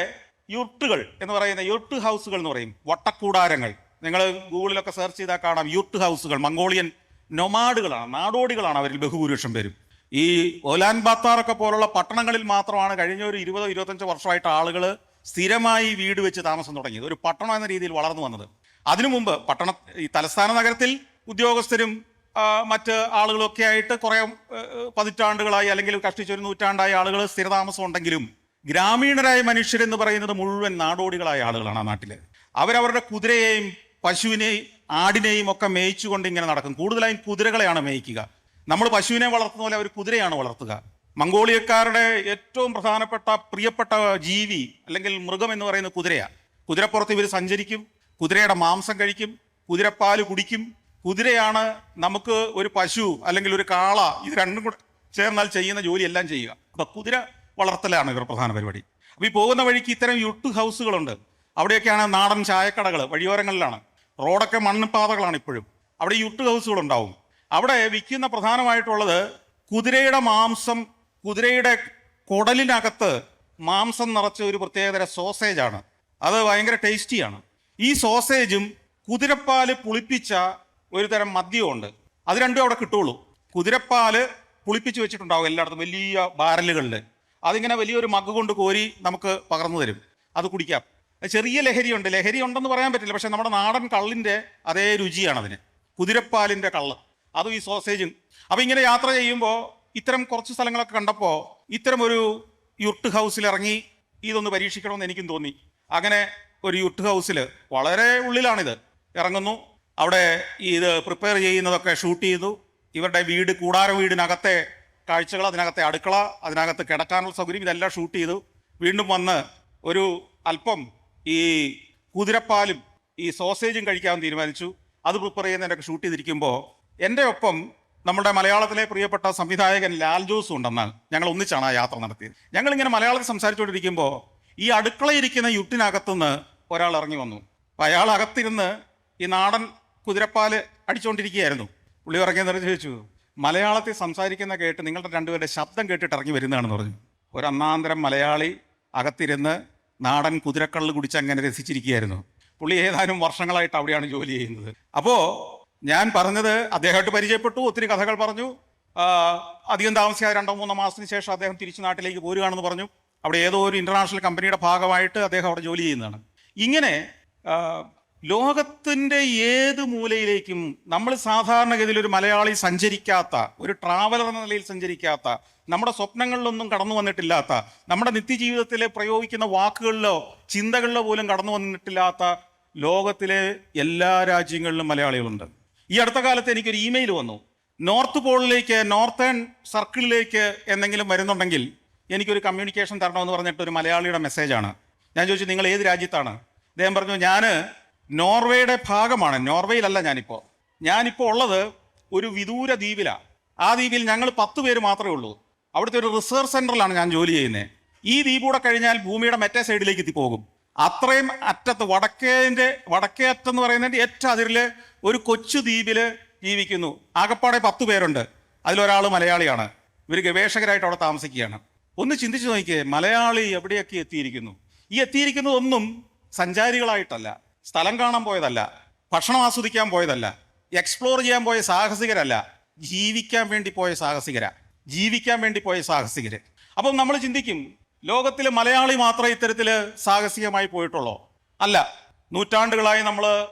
യുർട്ടുകൾ എന്ന് പറയുന്ന യുർട്ട് ഹൗസുകൾ എന്ന് പറയും, വട്ടക്കൂടാരങ്ങൾ. നിങ്ങൾ ഗൂഗിളിലൊക്കെ സെർച്ച് ചെയ്താൽ കാണാം യുർട്ട് ഹൗസുകൾ. മംഗോളിയൻ നൊമാഡുകളാണ്, നാടോടികളാണ് അവരിൽ ബഹുഭൂരിപക്ഷം പേരും. ഈ ഒലാൻ ബാത്താറൊക്കെ പോലുള്ള പട്ടണങ്ങളിൽ മാത്രമാണ് കഴിഞ്ഞ ഒരു 20-25 വർഷമായിട്ട് ആളുകൾ സ്ഥിരമായി വീട് വെച്ച് താമസം തുടങ്ങിയത്, ഒരു പട്ടണം എന്ന രീതിയിൽ വളർന്നു വന്നത്. അതിനു മുമ്പ് ഈ തലസ്ഥാന നഗരത്തിൽ ഉദ്യോഗസ്ഥരും മറ്റ് ആളുകളൊക്കെ ആയിട്ട് കുറേ പതിറ്റാണ്ടുകളായി അല്ലെങ്കിൽ കഷ്ടിച്ചൊരു നൂറ്റാണ്ടായ ആളുകൾ സ്ഥിരതാമസം ഉണ്ടെങ്കിലും ഗ്രാമീണരായ മനുഷ്യരെന്ന് പറയുന്നത് മുഴുവൻ നാടോടികളായ ആളുകളാണ് ആ നാട്ടിൽ. അവരവരുടെ കുതിരയെയും പശുവിനെയും ആടിനെയും ഒക്കെ മേയിച്ചുകൊണ്ട് ഇങ്ങനെ നടക്കും. കൂടുതലായും കുതിരകളെയാണ് മേയിക്കുക. നമ്മൾ പശുവിനെ വളർത്തുന്ന പോലെ അവർ കുതിരയാണ് വളർത്തുക. മംഗോളിയക്കാരുടെ ഏറ്റവും പ്രധാനപ്പെട്ട പ്രിയപ്പെട്ട ജീവി അല്ലെങ്കിൽ മൃഗം എന്ന് പറയുന്നത് കുതിരയാണ്. കുതിരപ്പുറത്ത് ഇവർ സഞ്ചരിക്കും, കുതിരയുടെ മാംസം കഴിക്കും, കുതിരപ്പാല് കുടിക്കും. കുതിരയാണ് നമുക്ക് ഒരു പശു അല്ലെങ്കിൽ ഒരു കാള ഇത് രണ്ടും കൂടെ ചേർന്നാൽ ചെയ്യുന്ന ജോലിയെല്ലാം ചെയ്യുക. അപ്പം കുതിര വളർത്തലാണ് ഇവർ പ്രധാന പരിപാടി. അപ്പോൾ ഈ പോകുന്ന വഴിക്ക് ഇത്തരം യുട്ട് ഹൗസുകളുണ്ട്. അവിടെയൊക്കെയാണ് നാടൻ ചായക്കടകൾ, വഴിയോരങ്ങളിലാണ്. റോഡൊക്കെ മണ്ണിപ്പാതകളാണ് ഇപ്പോഴും. അവിടെ യുട്ട് ഹൗസുകളുണ്ടാവും. അവിടെ വിൽക്കുന്ന പ്രധാനമായിട്ടുള്ളത് കുതിരയുടെ മാംസം, കുതിരയുടെ കുടലിനകത്ത് മാംസം നിറച്ച ഒരു പ്രത്യേകതര സോസേജാണ്. അത് ഭയങ്കര ടേസ്റ്റിയാണ്. ഈ സോസേജും കുതിരപ്പാല് പുളിപ്പിച്ച ഒരു തരം മദ്യമുണ്ട്. അത് രണ്ടും അവിടെ കിട്ടുള്ളൂ. കുതിരപ്പാല് പുളിപ്പിച്ച് വെച്ചിട്ടുണ്ടാവും എല്ലായിടത്തും വലിയ ബാരലുകളിൽ. അതിങ്ങനെ വലിയൊരു മഗ് കൊണ്ട് കോരി നമുക്ക് പകർന്നു തരും, അത് കുടിക്കാം. ചെറിയ ലഹരിയുണ്ട്, ലഹരി ഉണ്ടെന്ന് പറയാൻ പറ്റില്ല, പക്ഷെ നമ്മുടെ നാടൻ കള്ളിൻ്റെ അതേ രുചിയാണ് അതിന്, കുതിരപ്പാലിൻ്റെ കള്ള്, അതും ഈ സോസേജും. അപ്പം ഇങ്ങനെ യാത്ര ചെയ്യുമ്പോൾ ഇത്തരം കുറച്ച് സ്ഥലങ്ങളൊക്കെ കണ്ടപ്പോൾ ഇത്തരം ഒരു യുട്ട് ഹൗസിൽ ഇറങ്ങി ഇതൊന്ന് പരീക്ഷിക്കണമെന്ന് എനിക്കും തോന്നി. അങ്ങനെ ഒരു യുട്ട് ഹൗസിൽ, വളരെ ഉള്ളിലാണിത്, ഇറങ്ങുന്നു. അവിടെ ഇത് പ്രിപ്പയർ ചെയ്യുന്നതൊക്കെ ഷൂട്ട് ചെയ്തു. ഇവരുടെ വീട്, കൂടാര വീടിനകത്തെ കാഴ്ചകൾ, അതിനകത്തെ അടുക്കള, അതിനകത്ത് കിടക്കാനുള്ള സൗകര്യം, ഇതെല്ലാം ഷൂട്ട് ചെയ്തു. വീണ്ടും വന്ന് ഒരു അല്പം ഈ കുതിരപ്പാലും ഈ സോസേജും കഴിക്കാൻ തീരുമാനിച്ചു. അത് പ്രിപ്പയർ ചെയ്യുന്നതിൻ്റെയൊക്കെ ഷൂട്ട് ചെയ്തിരിക്കുമ്പോൾ എൻ്റെ ഒപ്പം നമ്മുടെ മലയാളത്തിലെ പ്രിയപ്പെട്ട സംവിധായകൻ ലാൽ ജോസ് ഉണ്ടെന്നാണ്. ഞങ്ങൾ ഒന്നിച്ചാണ് ആ യാത്ര നടത്തിയത്. ഞങ്ങളിങ്ങനെ മലയാളത്തിൽ സംസാരിച്ചുകൊണ്ടിരിക്കുമ്പോൾ ഈ അടുക്കളയിരിക്കുന്ന യുട്ടിനകത്തുനിന്ന് ഒരാൾ ഇറങ്ങി വന്നു. അപ്പം അയാൾ അകത്തിരുന്ന് ഈ നാടൻ കുതിരപ്പാല് അടിച്ചുകൊണ്ടിരിക്കുകയായിരുന്നു. പുള്ളി ഇറങ്ങിയെന്ന് ചോദിച്ചു, മലയാളത്തിൽ സംസാരിക്കുന്ന കേട്ട് നിങ്ങളുടെ രണ്ടുപേരുടെ ശബ്ദം കേട്ടിട്ട് ഇറങ്ങി വരുന്നതാണെന്ന് പറഞ്ഞു. ഒരു ഒന്നാന്തരം മലയാളി അകത്തിരുന്ന് നാടൻ കുതിരക്കള്ള് കുടിച്ച് അങ്ങനെ രസിച്ചിരിക്കുകയായിരുന്നു. പുള്ളി ഏതാനും വർഷങ്ങളായിട്ട് അവിടെയാണ് ജോലി ചെയ്യുന്നത്. അപ്പോൾ ഞാൻ പറഞ്ഞത്, അദ്ദേഹമായിട്ട് പരിചയപ്പെട്ടു, ഒത്തിരി കഥകൾ പറഞ്ഞു. അധികം താമസിയാതെ 2-3 മാസത്തിന് ശേഷം അദ്ദേഹം തിരിച്ച് നാട്ടിലേക്ക് പോരുകയാണെന്ന് പറഞ്ഞു. അവിടെ ഏതോ ഒരു ഇൻ്റർനാഷണൽ കമ്പനിയുടെ ഭാഗമായിട്ട് അദ്ദേഹം അവിടെ ജോലി ചെയ്യുന്നതാണ്. ഇങ്ങനെ ലോകത്തിൻ്റെ ഏത് മൂലയിലേക്കും നമ്മൾ സാധാരണഗതിയിൽ ഒരു മലയാളി സഞ്ചരിക്കാത്ത, ഒരു ട്രാവലർ എന്ന നിലയിൽ സഞ്ചരിക്കാത്ത, നമ്മുടെ സ്വപ്നങ്ങളിലൊന്നും കടന്നു വന്നിട്ടില്ലാത്ത, നമ്മുടെ നിത്യജീവിതത്തിൽ പ്രയോഗിക്കുന്ന വാക്കുകളിലോ ചിന്തകളിലോ പോലും കടന്നു വന്നിട്ടില്ലാത്ത ലോകത്തിലെ എല്ലാ രാജ്യങ്ങളിലും മലയാളികളുണ്ട്. ഈ അടുത്ത കാലത്ത് എനിക്കൊരു ഇമെയിൽ വന്നു. നോർത്ത് പോളിലേക്ക്, നോർത്തേൺ സർക്കിളിലേക്ക് എന്തെങ്കിലും വരുന്നുണ്ടെങ്കിൽ എനിക്കൊരു കമ്മ്യൂണിക്കേഷൻ തരണമെന്ന് പറഞ്ഞിട്ട് ഒരു മലയാളിയുടെ മെസ്സേജാണ്. ഞാൻ ചോദിച്ചു, നിങ്ങൾ ഏത് രാജ്യത്താണ്? അദ്ദേഹം പറഞ്ഞു, ഞാൻ നോർവേയുടെ ഭാഗമാണ്. നോർവേയിലല്ല ഞാനിപ്പോൾ ഉള്ളത് ഒരു വിദൂര ദ്വീപിലാണ്. ആ ദ്വീപിൽ ഞങ്ങൾ 10 പേര് മാത്രമേ ഉള്ളൂ. അവിടുത്തെ ഒരു റിസർച്ച് സെൻ്ററിലാണ് ഞാൻ ജോലി ചെയ്യുന്നത്. ഈ ദ്വീപൂടെ കഴിഞ്ഞാൽ ഭൂമിയുടെ മറ്റേ സൈഡിലേക്ക് എത്തിപ്പോകും. അത്രയും അറ്റത്ത്, വടക്കേ അറ്റെന്ന് പറയുന്നതിൻ്റെ ഏറ്റവും അതിരിൽ ഒരു കൊച്ചു ദ്വീപിൽ ജീവിക്കുന്നു. ആകപ്പാടെ 10 പേരുണ്ട്. അതിലൊരാൾ മലയാളിയാണ്. ഇവർ ഗവേഷകരായിട്ട് അവിടെ താമസിക്കുകയാണ്. ഒന്ന് ചിന്തിച്ചു നോക്കിയേ, മലയാളി എവിടെയൊക്കെ എത്തിയിരിക്കുന്നു. ഈ എത്തിയിരിക്കുന്നതൊന്നും സഞ്ചാരികളായിട്ടല്ല, സ്ഥലം കാണാൻ പോയതല്ല, ഭക്ഷണം ആസ്വദിക്കാൻ പോയതല്ല, എക്സ്പ്ലോർ ചെയ്യാൻ പോയ സാഹസികരല്ല, ജീവിക്കാൻ വേണ്ടി പോയ സാഹസികര്. അപ്പം നമ്മൾ ചിന്തിക്കും, ലോകത്തിൽ മലയാളി മാത്രമേ ഇത്തരത്തിൽ സാഹസികമായി പോയിട്ടുള്ളൂ. അല്ല, നൂറ്റാണ്ടുകളായി നമ്മൾ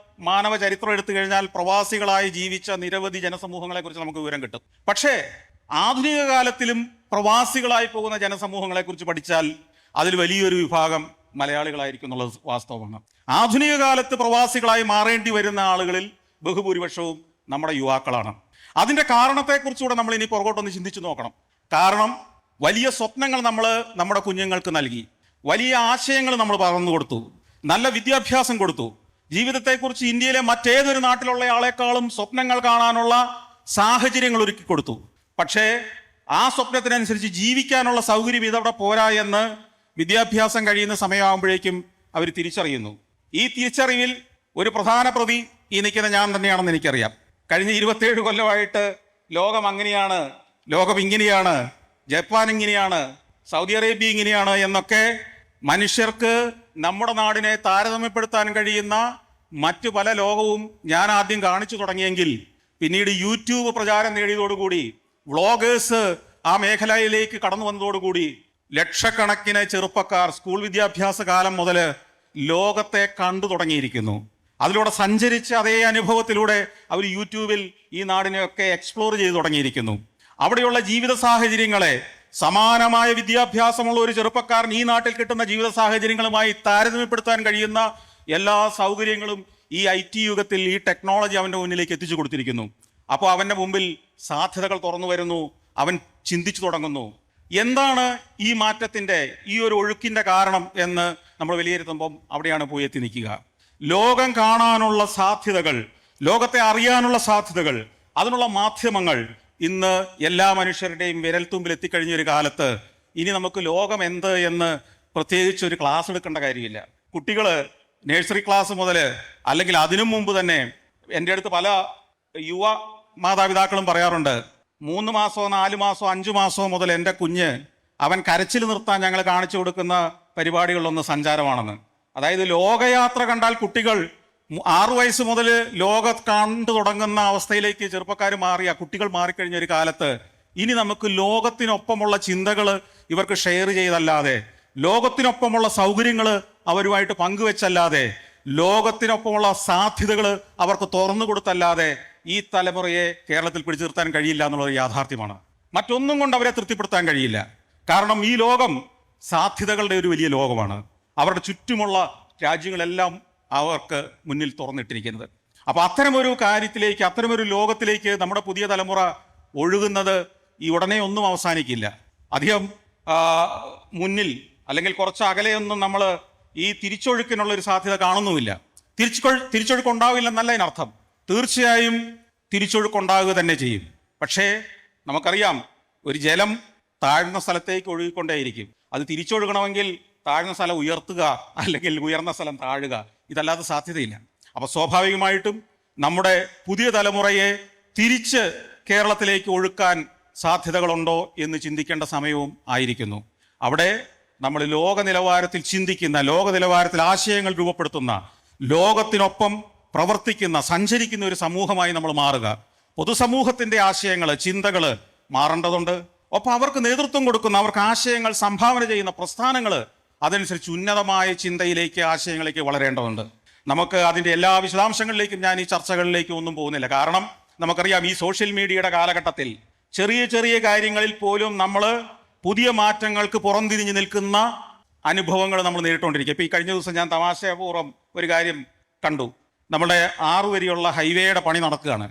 മാനവ ചരിത്രം എടുത്തു കഴിഞ്ഞാൽ പ്രവാസികളായി ജീവിച്ച നിരവധി ജനസമൂഹങ്ങളെ കുറിച്ച് നമുക്ക് വിവരം കിട്ടും. പക്ഷേ ആധുനിക കാലത്തിലും പ്രവാസികളായി പോകുന്ന ജനസമൂഹങ്ങളെ കുറിച്ച് പഠിച്ചാൽ അതിൽ വലിയൊരു വിഭാഗം മലയാളികളായിരിക്കും എന്നുള്ളത് വാസ്തവമാണ്. ആധുനിക കാലത്ത് പ്രവാസികളായി മാറേണ്ടി വരുന്ന ആളുകളിൽ ബഹുഭൂരിപക്ഷവും നമ്മുടെ യുവാക്കളാണ്. അതിന്റെ കാരണത്തെക്കുറിച്ചുകൂടെ നമ്മൾ ഇനി പുറകോട്ടൊന്ന് ചിന്തിച്ചു നോക്കണം. കാരണം വലിയ സ്വപ്നങ്ങൾ നമ്മൾ നമ്മുടെ കുഞ്ഞുങ്ങൾക്ക് നൽകി, വലിയ ആശയങ്ങൾ നമ്മൾ പകർന്നു കൊടുത്തു, നല്ല വിദ്യാഭ്യാസം കൊടുത്തു, ജീവിതത്തെക്കുറിച്ച് ഇന്ത്യയിലെ മറ്റേതൊരു നാട്ടിലുള്ള ആളെക്കാളും സ്വപ്നങ്ങൾ കാണാനുള്ള സാഹചര്യങ്ങൾ ഒരുക്കി കൊടുത്തു. പക്ഷേ ആ സ്വപ്നത്തിനനുസരിച്ച് ജീവിക്കാനുള്ള സൗകര്യം ഇതവിടെ പോരാ എന്ന് വിദ്യാഭ്യാസം കഴിയുന്ന സമയമാകുമ്പോഴേക്കും അവർ തിരിച്ചറിയുന്നു. ഈ തിരിച്ചറിവിൽ ഒരു പ്രധാന പ്രതി ഈ നിൽക്കുന്ന ഞാൻ തന്നെയാണെന്ന് എനിക്കറിയാം. കഴിഞ്ഞ 27 കൊല്ലമായിട്ട് ലോകം അങ്ങനെയാണ്, ലോകം ഇങ്ങനെയാണ്, ജപ്പാൻ ഇങ്ങനെയാണ്, സൗദി അറേബ്യ ഇങ്ങനെയാണ് എന്നൊക്കെ മനുഷ്യർക്ക് നമ്മുടെ നാടിനെ താരതമ്യപ്പെടുത്താൻ കഴിയുന്ന മറ്റു പല ലോകവും ഞാൻ ആദ്യം കാണിച്ചു തുടങ്ങിയെങ്കിൽ പിന്നീട് യൂട്യൂബ് പ്രചാരം നേടിയതോടുകൂടി, വ്ളോഗേഴ്സ് ആ മേഖലയിലേക്ക് കടന്നു വന്നതോടുകൂടി ലക്ഷക്കണക്കിന് ചെറുപ്പക്കാർ സ്കൂൾ വിദ്യാഭ്യാസ കാലം മുതൽ ലോകത്തെ കണ്ടു തുടങ്ങിയിരിക്കുന്നു. അതിലൂടെ സഞ്ചരിച്ച അതേ അനുഭവത്തിലൂടെ അവർ യൂട്യൂബിൽ ഈ നാടിനെയൊക്കെ എക്സ്പ്ലോർ ചെയ്തു തുടങ്ങിയിരിക്കുന്നു. അവിടെയുള്ള ജീവിത സാഹചര്യങ്ങളെ സമാനമായ വിദ്യാഭ്യാസമുള്ള ഒരു ചെറുപ്പക്കാരൻ ഈ നാട്ടിൽ കിട്ടുന്ന ജീവിത സാഹചര്യങ്ങളുമായി താരതമ്യപ്പെടുത്താൻ കഴിയുന്ന എല്ലാ സൗകര്യങ്ങളും ഈ IT യുഗത്തിൽ ഈ ടെക്നോളജി അവൻ്റെ മുന്നിലേക്ക് എത്തിച്ചു കൊടുത്തിരിക്കുന്നു. അപ്പോൾ അവൻ്റെ മുമ്പിൽ സാധ്യതകൾ തുറന്നു വരുന്നു, അവൻ ചിന്തിച്ചു തുടങ്ങുന്നു. എന്താണ് ഈ മാറ്റത്തിൻ്റെ, ഈ ഒരു ഒഴുക്കിൻ്റെ കാരണം എന്ന് നമ്മൾ വിലയിരുത്തുമ്പം അവിടെയാണ് പോയി എത്തി നിൽക്കുക. ലോകം കാണാനുള്ള സാധ്യതകൾ, ലോകത്തെ അറിയാനുള്ള സാധ്യതകൾ, അതിനുള്ള മാധ്യമങ്ങൾ ഇന്ന് എല്ലാ മനുഷ്യരുടെയും വിരൽത്തുമ്പിൽ എത്തിക്കഴിഞ്ഞ ഒരു കാലത്ത് ഇനി നമുക്ക് ലോകം എന്ത് എന്ന് പ്രത്യേകിച്ച് ഒരു ക്ലാസ് എടുക്കേണ്ട കാര്യമില്ല. കുട്ടികൾ നഴ്സറി ക്ലാസ് മുതൽ അല്ലെങ്കിൽ അതിനു മുമ്പ് തന്നെ എൻ്റെ അടുത്ത് പല യുവ മാതാപിതാക്കളും പറയാറുണ്ട്, 3 മാസമോ 4 മാസമോ 5 മാസമോ മുതൽ എൻ്റെ കുഞ്ഞ് അവൻ കരച്ചിൽ നിർത്താൻ ഞങ്ങൾ കാണിച്ചു കൊടുക്കുന്ന പരിപാടികളിലൊന്ന് സഞ്ചാരമാണെന്ന്. അതായത് ലോകയാത്ര കണ്ടാൽ കുട്ടികൾ 6 വയസ്സ് മുതൽ ലോകം കണ്ടു തുടങ്ങുന്ന അവസ്ഥയിലേക്ക് ചെറുപ്പക്കാർ മാറിയ കുട്ടികൾ മാറിക്കഴിഞ്ഞ ഒരു കാലത്ത് ഇനി നമുക്ക് ലോകത്തിനൊപ്പമുള്ള ചിന്തകൾ ഇവർക്ക് ഷെയർ ചെയ്തല്ലാതെ, ലോകത്തിനൊപ്പമുള്ള സൗകര്യങ്ങൾ അവരുമായിട്ട് പങ്കുവെച്ചല്ലാതെ, ലോകത്തിനൊപ്പമുള്ള സാധ്യതകൾ അവർക്ക് തുറന്നു കൊടുത്തല്ലാതെ ഈ തലമുറയെ കേരളത്തിൽ പിടിച്ചു നിർത്താൻ കഴിയില്ല എന്നുള്ളത് യാഥാർത്ഥ്യമാണ്. മറ്റൊന്നും കൊണ്ട് അവരെ തൃപ്തിപ്പെടുത്താൻ കഴിയില്ല. കാരണം ഈ ലോകം സാധ്യതകളുടെ ഒരു വലിയ ലോകമാണ്. അവരുടെ ചുറ്റുമുള്ള രാജ്യങ്ങളെല്ലാം അവർക്ക് മുന്നിൽ തുറന്നിട്ടിരിക്കുന്നത്. അപ്പോൾ അത്തരമൊരു കാര്യത്തിലേക്ക്, അത്തരമൊരു ലോകത്തിലേക്ക് നമ്മുടെ പുതിയ തലമുറ ഒഴുകുന്നത് ഈ ഉടനെ ഒന്നും അവസാനിക്കില്ല. അധികം മുന്നിൽ അല്ലെങ്കിൽ കുറച്ച് അകലെയൊന്നും നമ്മൾ ഈ തിരിച്ചൊഴുക്കിനുള്ള ഒരു സാധ്യത കാണുന്നുമില്ല. തിരിച്ചൊഴുക്കുണ്ടാവില്ലെന്നല്ല അതിനർത്ഥം. തീർച്ചയായും തിരിച്ചൊഴുക്കുണ്ടാകുക തന്നെ ചെയ്യും. പക്ഷേ നമുക്കറിയാം, ഒരു ജലം താഴ്ന്ന സ്ഥലത്തേക്ക് ഒഴുകിക്കൊണ്ടേയിരിക്കും. അത് തിരിച്ചൊഴുകണമെങ്കിൽ താഴ്ന്ന സ്ഥലം ഉയർത്തുക അല്ലെങ്കിൽ ഉയർന്ന സ്ഥലം താഴുക, ഇതല്ലാതെ സാധ്യതയില്ല. അപ്പോൾ സ്വാഭാവികമായിട്ടും നമ്മുടെ പുതിയ തലമുറയെ തിരിച്ച് കേരളത്തിലേക്ക് ഒഴുക്കാൻ സാധ്യതകളുണ്ടോ എന്ന് ചിന്തിക്കേണ്ട സമയവും ആയിരിക്കുന്നു. അവിടെ നമ്മൾ ലോക നിലവാരത്തിൽ ചിന്തിക്കുന്ന, ലോക നിലവാരത്തിൽ ആശയങ്ങൾ രൂപപ്പെടുത്തുന്ന, ലോകത്തിനൊപ്പം പ്രവർത്തിക്കുന്ന, സഞ്ചരിക്കുന്ന ഒരു സമൂഹമായി നമ്മൾ മാറുക. പൊതുസമൂഹത്തിൻ്റെ ആശയങ്ങൾ, ചിന്തകൾ മാറേണ്ടതുണ്ട്. ഒപ്പം അവർക്ക് നേതൃത്വം കൊടുക്കുന്ന, അവർക്ക് ആശയങ്ങൾ സംഭാവന ചെയ്യുന്ന പ്രസ്ഥാനങ്ങൾ അതനുസരിച്ച് ഉന്നതമായ ചിന്തയിലേക്ക്, ആശയങ്ങളിലേക്ക് വളരേണ്ടതുണ്ട്. നമുക്ക് അതിൻ്റെ എല്ലാ വിശദാംശങ്ങളിലേക്കും ഞാൻ ഈ ചർച്ചകളിലേക്കും ഒന്നും പോകുന്നില്ല. കാരണം നമുക്കറിയാം, ഈ സോഷ്യൽ മീഡിയയുടെ കാലഘട്ടത്തിൽ ചെറിയ ചെറിയ കാര്യങ്ങളിൽ പോലും നമ്മൾ പുതിയ മാറ്റങ്ങൾക്ക് പുറംതിരിഞ്ഞ് നിൽക്കുന്ന അനുഭവങ്ങൾ നമ്മൾ നേരിട്ടുകൊണ്ടിരിക്കുക. ഇപ്പോൾ ഈ കഴിഞ്ഞ ദിവസം ഞാൻ തമാശപൂർവ്വം ഒരു കാര്യം കണ്ടു. നമ്മുടെ 6 വരിയുള്ള ഹൈവേയുടെ പണി നടക്കുകയാണ്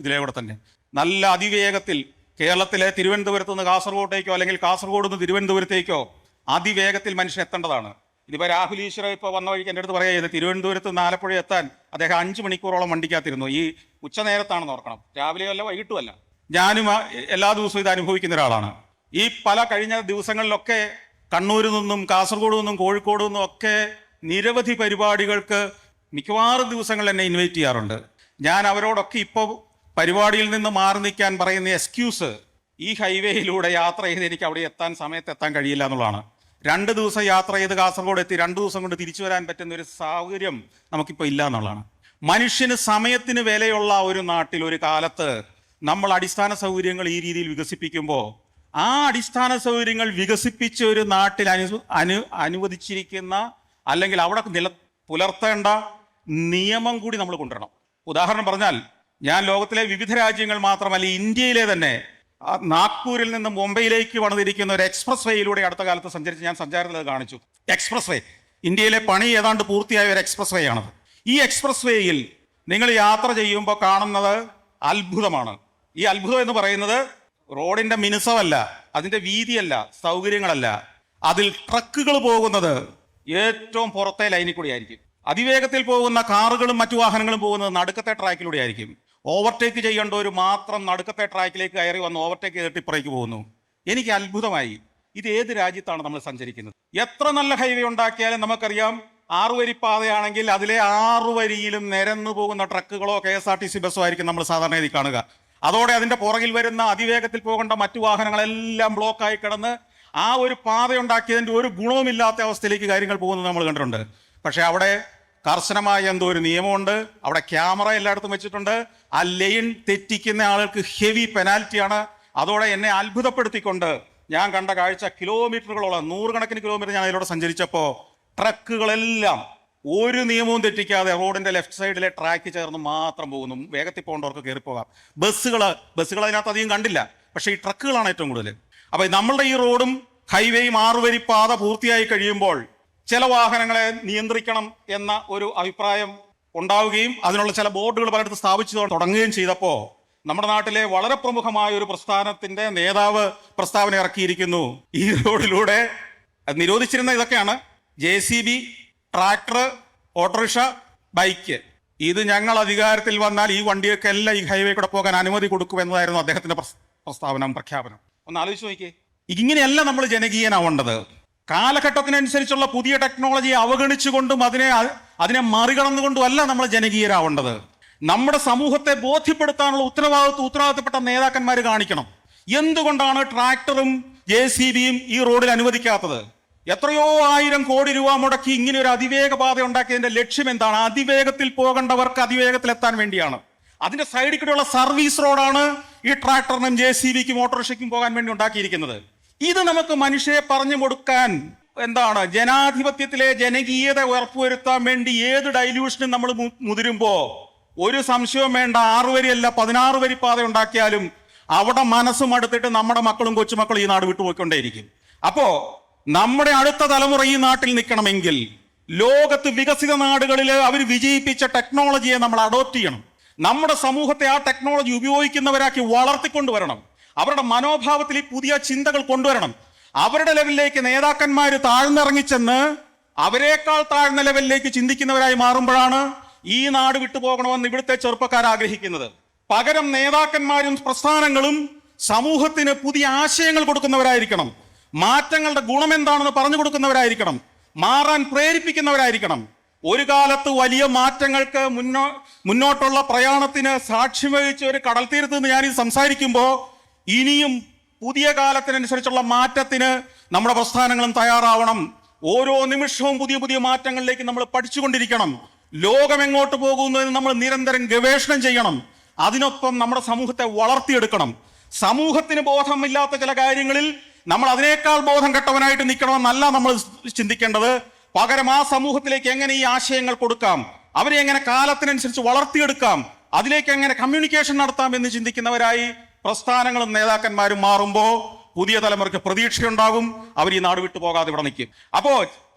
ഇതിലൂടെ തന്നെ. നല്ല അതിവേഗത്തിൽ കേരളത്തിലെ തിരുവനന്തപുരത്ത് നിന്ന് കാസർഗോട്ടേക്കോ അല്ലെങ്കിൽ കാസർഗോഡ് നിന്ന് തിരുവനന്തപുരത്തേക്കോ അതിവേഗത്തിൽ മനുഷ്യൻ എത്തേണ്ടതാണ്. ഇതിപ്പോൾ രാഹുൽ ഈശ്വര ഇപ്പോൾ വന്ന വഴിക്ക് എൻ്റെ അടുത്ത് പറയുക, തിരുവനന്തപുരത്ത് നിന്ന് ആലപ്പുഴ എത്താൻ അദ്ദേഹം 5 മണിക്കൂറോളം വണ്ടിക്കകത്തിരുന്നു. ഈ ഉച്ചനേരത്താണെന്ന് ഓർക്കണം, രാവിലെയോ അല്ല വൈകിട്ടും അല്ല. ഞാനും എല്ലാ ദിവസവും ഇത് അനുഭവിക്കുന്ന ഒരാളാണ്. ഈ പല കഴിഞ്ഞ ദിവസങ്ങളിലൊക്കെ കണ്ണൂരിൽ നിന്നും കാസർഗോഡ് നിന്നും കോഴിക്കോട് നിന്നും ഒക്കെ നിരവധി പരിപാടികൾക്ക് മിക്കവാറും ദിവസങ്ങൾ എന്നെ ഇൻവൈറ്റ് ചെയ്യാറുണ്ട്. ഞാൻ അവരോടൊക്കെ ഇപ്പോൾ പരിപാടിയിൽ നിന്ന് മാറി നിൽക്കാൻ പറയുന്ന എക്സ്ക്യൂസ്, ഈ ഹൈവേയിലൂടെ യാത്ര ചെയ്ത് എനിക്ക് അവിടെ സമയത്ത് എത്താൻ കഴിയില്ല എന്നുള്ളതാണ്. 2 ദിവസം യാത്ര ചെയ്ത് കാസർഗോഡ് എത്തി 2 ദിവസം കൊണ്ട് തിരിച്ചു വരാൻ പറ്റുന്ന ഒരു സാഹചര്യം നമുക്കിപ്പോൾ ഇല്ല എന്നുള്ളതാണ്. മനുഷ്യന് സമയത്തിന് വിലയുള്ള ഒരു നാട്ടിൽ ഒരു കാലത്ത് നമ്മൾ അടിസ്ഥാന സൗകര്യങ്ങൾ ഈ രീതിയിൽ വികസിപ്പിക്കുമ്പോൾ, ആ അടിസ്ഥാന സൗകര്യങ്ങൾ വികസിപ്പിച്ച ഒരു നാട്ടിൽ അനുവദിച്ചിരിക്കുന്ന അല്ലെങ്കിൽ അവിടെ പുലർത്തേണ്ട നിയമം കൂടി നമ്മൾ കൊണ്ടുവരണം. ഉദാഹരണം പറഞ്ഞാൽ, ഞാൻ ലോകത്തിലെ വിവിധ രാജ്യങ്ങൾ മാത്രമല്ല ഇന്ത്യയിലെ തന്നെ നാഗ്പൂരിൽ നിന്ന് മുംബൈയിലേക്ക് വന്നിരിക്കുന്ന ഒരു എക്സ്പ്രസ് വേയിലൂടെ അടുത്ത കാലത്ത് സഞ്ചരിച്ച് ഞാൻ സഞ്ചാരത്തിൽ കാണിച്ചു. എക്സ്പ്രസ് വേ, ഇന്ത്യയിലെ പണി ഏതാണ്ട് പൂർത്തിയായ ഒരു എക്സ്പ്രസ് വേ ആണത്. ഈ എക്സ്പ്രസ് വേയിൽ നിങ്ങൾ യാത്ര ചെയ്യുമ്പോൾ കാണുന്നത് അത്ഭുതമാണ്. ഈ അത്ഭുതം എന്ന് പറയുന്നത് റോഡിന്റെ മിനുസമല്ല, അതിന്റെ വീതിയല്ല, സൗകര്യങ്ങളല്ല, അതിൽ ട്രക്കുകൾ പോകുന്നത് ഏറ്റവും പുറത്തെ ലൈനിൽ കൂടി ആയിരിക്കും. അതിവേഗത്തിൽ പോകുന്ന കാറുകളും മറ്റു വാഹനങ്ങളും പോകുന്നത് നടുക്കത്തെ ട്രാക്കിലൂടെ ആയിരിക്കും. ഓവർടേക്ക് ചെയ്യേണ്ടവർ മാത്രം നടുക്കത്തെ ട്രാക്കിലേക്ക് കയറി വന്ന് ഓവർടേക്ക് ചെയ്തിട്ട് ഇപ്പുറേക്ക് പോകുന്നു. എനിക്ക് അത്ഭുതമായി, ഇത് ഏത് രാജ്യത്താണ് നമ്മൾ സഞ്ചരിക്കുന്നത്? എത്ര നല്ല ഹൈവേ ഉണ്ടാക്കിയാലും നമുക്കറിയാം, 6 വരി പാതയാണെങ്കിൽ അതിലെ 6 വരിയിലും നിരന്നു പോകുന്ന ട്രക്കുകളോ KSRTC ബസ്സോ ആയിരിക്കും നമ്മൾ സാധാരണ രീതി കാണുക. അതോടെ അതിന്റെ പുറകിൽ വരുന്ന അതിവേഗത്തിൽ പോകേണ്ട മറ്റു വാഹനങ്ങളെല്ലാം ബ്ലോക്കായി കിടന്ന് ആ ഒരു പാത ഉണ്ടാക്കിയതിന്റെ ഒരു ഗുണവുമില്ലാത്ത അവസ്ഥയിലേക്ക് കാര്യങ്ങൾ പോകുന്നത് നമ്മൾ കണ്ടിട്ടുണ്ട്. പക്ഷെ അവിടെ കർശനമായ എന്തോ ഒരു നിയമമുണ്ട്, അവിടെ ക്യാമറ എല്ലായിടത്തും വെച്ചിട്ടുണ്ട്. ആ ലൈൻ തെറ്റിക്കുന്ന ആളുകൾക്ക് ഹെവി പെനാൽറ്റിയാണ്. അതോടെ എന്നെ അത്ഭുതപ്പെടുത്തിക്കൊണ്ട് ഞാൻ കണ്ട കാഴ്ച, കിലോമീറ്ററുകളോളം 100 കണക്കിന് കിലോമീറ്റർ ഞാൻ അതിലൂടെ സഞ്ചരിച്ചപ്പോൾ ട്രക്കുകളെല്ലാം ഒരു നിയമവും തെറ്റിക്കാതെ റോഡിന്റെ ലെഫ്റ്റ് സൈഡിലെ ട്രാക്ക് ചേർന്ന് മാത്രം പോകുന്നു. വേഗത്തിൽ പോകേണ്ടവർക്ക് കയറിപ്പോകാം. ബസ്സുകൾ അതിനകത്ത് അധികം കണ്ടില്ല, പക്ഷേ ഈ ട്രക്കുകളാണ് ഏറ്റവും കൂടുതൽ. അപ്പൊ നമ്മളുടെ ഈ റോഡും ഹൈവേയും 6 വരി പാത പൂർത്തിയായി കഴിയുമ്പോൾ ചില വാഹനങ്ങളെ നിയന്ത്രിക്കണം എന്ന ഒരു അഭിപ്രായം ഉണ്ടാവുകയും അതിനുള്ള ചില ബോർഡുകൾ പലയിടത്ത് സ്ഥാപിച്ചു തുടങ്ങുകയും ചെയ്തപ്പോൾ നമ്മുടെ നാട്ടിലെ വളരെ പ്രമുഖമായ ഒരു പ്രസ്ഥാനത്തിന്റെ നേതാവ് പ്രസ്താവന ഇറക്കിയിരിക്കുന്നു. ഈ റോഡിലൂടെ നിരോധിച്ചിരുന്ന ഇതൊക്കെയാണ്: JCB, ട്രാക്ടർ, ഓട്ടോറിക്ഷ, ബൈക്ക്. ഇത് ഞങ്ങൾ അധികാരത്തിൽ വന്നാൽ ഈ വണ്ടിയൊക്കെ എല്ലാം ഈ ഹൈവേ കൂടെ പോകാൻ അനുമതി കൊടുക്കുമെന്നതായിരുന്നു അദ്ദേഹത്തിന്റെ പ്രഖ്യാപനം. ഒന്ന് ആലോചിച്ച് നോക്കിയേ. ഇങ്ങനെയല്ല നമ്മൾ ജനകീയനാവേണ്ടത്. കാലഘട്ടത്തിനനുസരിച്ചുള്ള പുതിയ ടെക്നോളജിയെ അവഗണിച്ചുകൊണ്ടും അതിനെ മറികടന്നുകൊണ്ടും അല്ല നമ്മൾ ജനകീയരാവേണ്ടത്. നമ്മുടെ സമൂഹത്തെ ബോധ്യപ്പെടുത്താനുള്ള ഉത്തരവാദിത്തപ്പെട്ട നേതാക്കന്മാർ കാണിക്കണം. എന്തുകൊണ്ടാണ് ട്രാക്ടറും JCBയും ഈ റോഡിൽ അനുവദിക്കാത്തത്? എത്രയോ 1000 കോടി രൂപ മുടക്കി ഇങ്ങനെ ഒരു അതിവേഗ പാത ഉണ്ടാക്കിയതിന്റെ ലക്ഷ്യം എന്താണ്? അതിവേഗത്തിൽ പോകേണ്ടവർക്ക് അതിവേഗത്തിൽ എത്താൻ വേണ്ടിയാണ്. അതിന്റെ സൈഡിൽ കൂടെയുള്ള സർവീസ് റോഡാണ് ഈ ട്രാക്ടറിനും JCBക്കും ഓട്ടോറിക്ഷയ്ക്കും പോകാൻ വേണ്ടി ഉണ്ടാക്കിയിരിക്കുന്നത്. ഇത് നമുക്ക് മനുഷ്യരെ പറഞ്ഞു കൊടുക്കാൻ എന്താണ്, ജനാധിപത്യത്തിലെ ജനകീയത ഉറപ്പുവരുത്താൻ വേണ്ടി ഏത് ഡൈല്യൂഷനും നമ്മൾ മുതിരുമ്പോ ഒരു സംശയവും വേണ്ട, 6 വരിയല്ല 16 വരി പാത ഉണ്ടാക്കിയാലും അവിടെ മനസ്സും അടുത്തിട്ട് നമ്മുടെ മക്കളും കൊച്ചുമക്കളും ഈ നാട് വിട്ടുപോയിക്കൊണ്ടേയിരിക്കും. അപ്പോ നമ്മുടെ അടുത്ത തലമുറ ഈ നാട്ടിൽ നിൽക്കണമെങ്കിൽ ലോകത്ത് വികസിത നാടുകളിൽ അവർ വിജയിപ്പിച്ച ടെക്നോളജിയെ നമ്മൾ അഡോപ്റ്റ് ചെയ്യണം. നമ്മുടെ സമൂഹത്തെ ആ ടെക്നോളജി ഉപയോഗിക്കുന്നവരാക്കി വളർത്തിക്കൊണ്ടുവരണം. അവരുടെ മനോഭാവത്തിൽ ഈ പുതിയ ചിന്തകൾ കൊണ്ടുവരണം. അവരുടെ ലെവലിലേക്ക് നേതാക്കന്മാർ താഴ്ന്നിറങ്ങിച്ചെന്ന് അവരെക്കാൾ താഴ്ന്ന ലെവലിലേക്ക് ചിന്തിക്കുന്നവരായി മാറുമ്പോഴാണ് ഈ നാട് വിട്ടുപോകണമെന്ന് ഇവിടുത്തെ ചെറുപ്പക്കാർ ആഗ്രഹിക്കുന്നത്. പകരം നേതാക്കന്മാരും പ്രസ്ഥാനങ്ങളും സമൂഹത്തിന് പുതിയ ആശയങ്ങൾ കൊടുക്കുന്നവരായിരിക്കണം. മാറ്റങ്ങളുടെ ഗുണം എന്താണെന്ന് പറഞ്ഞു കൊടുക്കുന്നവരായിരിക്കണം. മാറാൻ പ്രേരിപ്പിക്കുന്നവരായിരിക്കണം. ഒരു കാലത്ത് വലിയ മാറ്റങ്ങൾക്ക് മുന്നോട്ടുള്ള പ്രയാണത്തിന് സാക്ഷ്യം വഹിച്ച ഒരു കടൽ തീരത്ത് നിന്ന് ഞാനിത് സംസാരിക്കുമ്പോൾ ഇനിയും പുതിയ കാലത്തിനനുസരിച്ചുള്ള മാറ്റത്തിന് നമ്മുടെ പ്രസ്ഥാനങ്ങളും തയ്യാറാവണം. ഓരോ നിമിഷവും പുതിയ പുതിയ മാറ്റങ്ങളിലേക്ക് നമ്മൾ പഠിച്ചുകൊണ്ടിരിക്കണം. ലോകം എങ്ങോട്ട് പോകുന്നു എന്ന് നമ്മൾ നിരന്തരം ഗവേഷണം ചെയ്യണം. അതിനൊപ്പം നമ്മുടെ സമൂഹത്തെ വളർത്തിയെടുക്കണം. സമൂഹത്തിന് ബോധമില്ലാത്ത ചില കാര്യങ്ങളിൽ നമ്മൾ അതിനേക്കാൾ ബോധം കെട്ടവനായിട്ട് നിൽക്കണമെന്നല്ല നമ്മൾ ചിന്തിക്കേണ്ടത്. പകരം ആ സമൂഹത്തിലേക്ക് എങ്ങനെ ഈ ആശയങ്ങൾ കൊടുക്കാം, അവരെ എങ്ങനെ കാലത്തിനനുസരിച്ച് വളർത്തിയെടുക്കാം, അതിലേക്ക് എങ്ങനെ കമ്മ്യൂണിക്കേഷൻ നടത്താം എന്ന് ചിന്തിക്കുന്നവരായി പ്രസ്ഥാനങ്ങളും നേതാക്കന്മാരും മാറുമ്പോൾ പുതിയ തലമുറയ്ക്ക് പ്രതീക്ഷയുണ്ടാകും. അവർ ഈ നാട് വിട്ടു പോകാതെ ഇവിടെ നിൽക്കും. അപ്പോ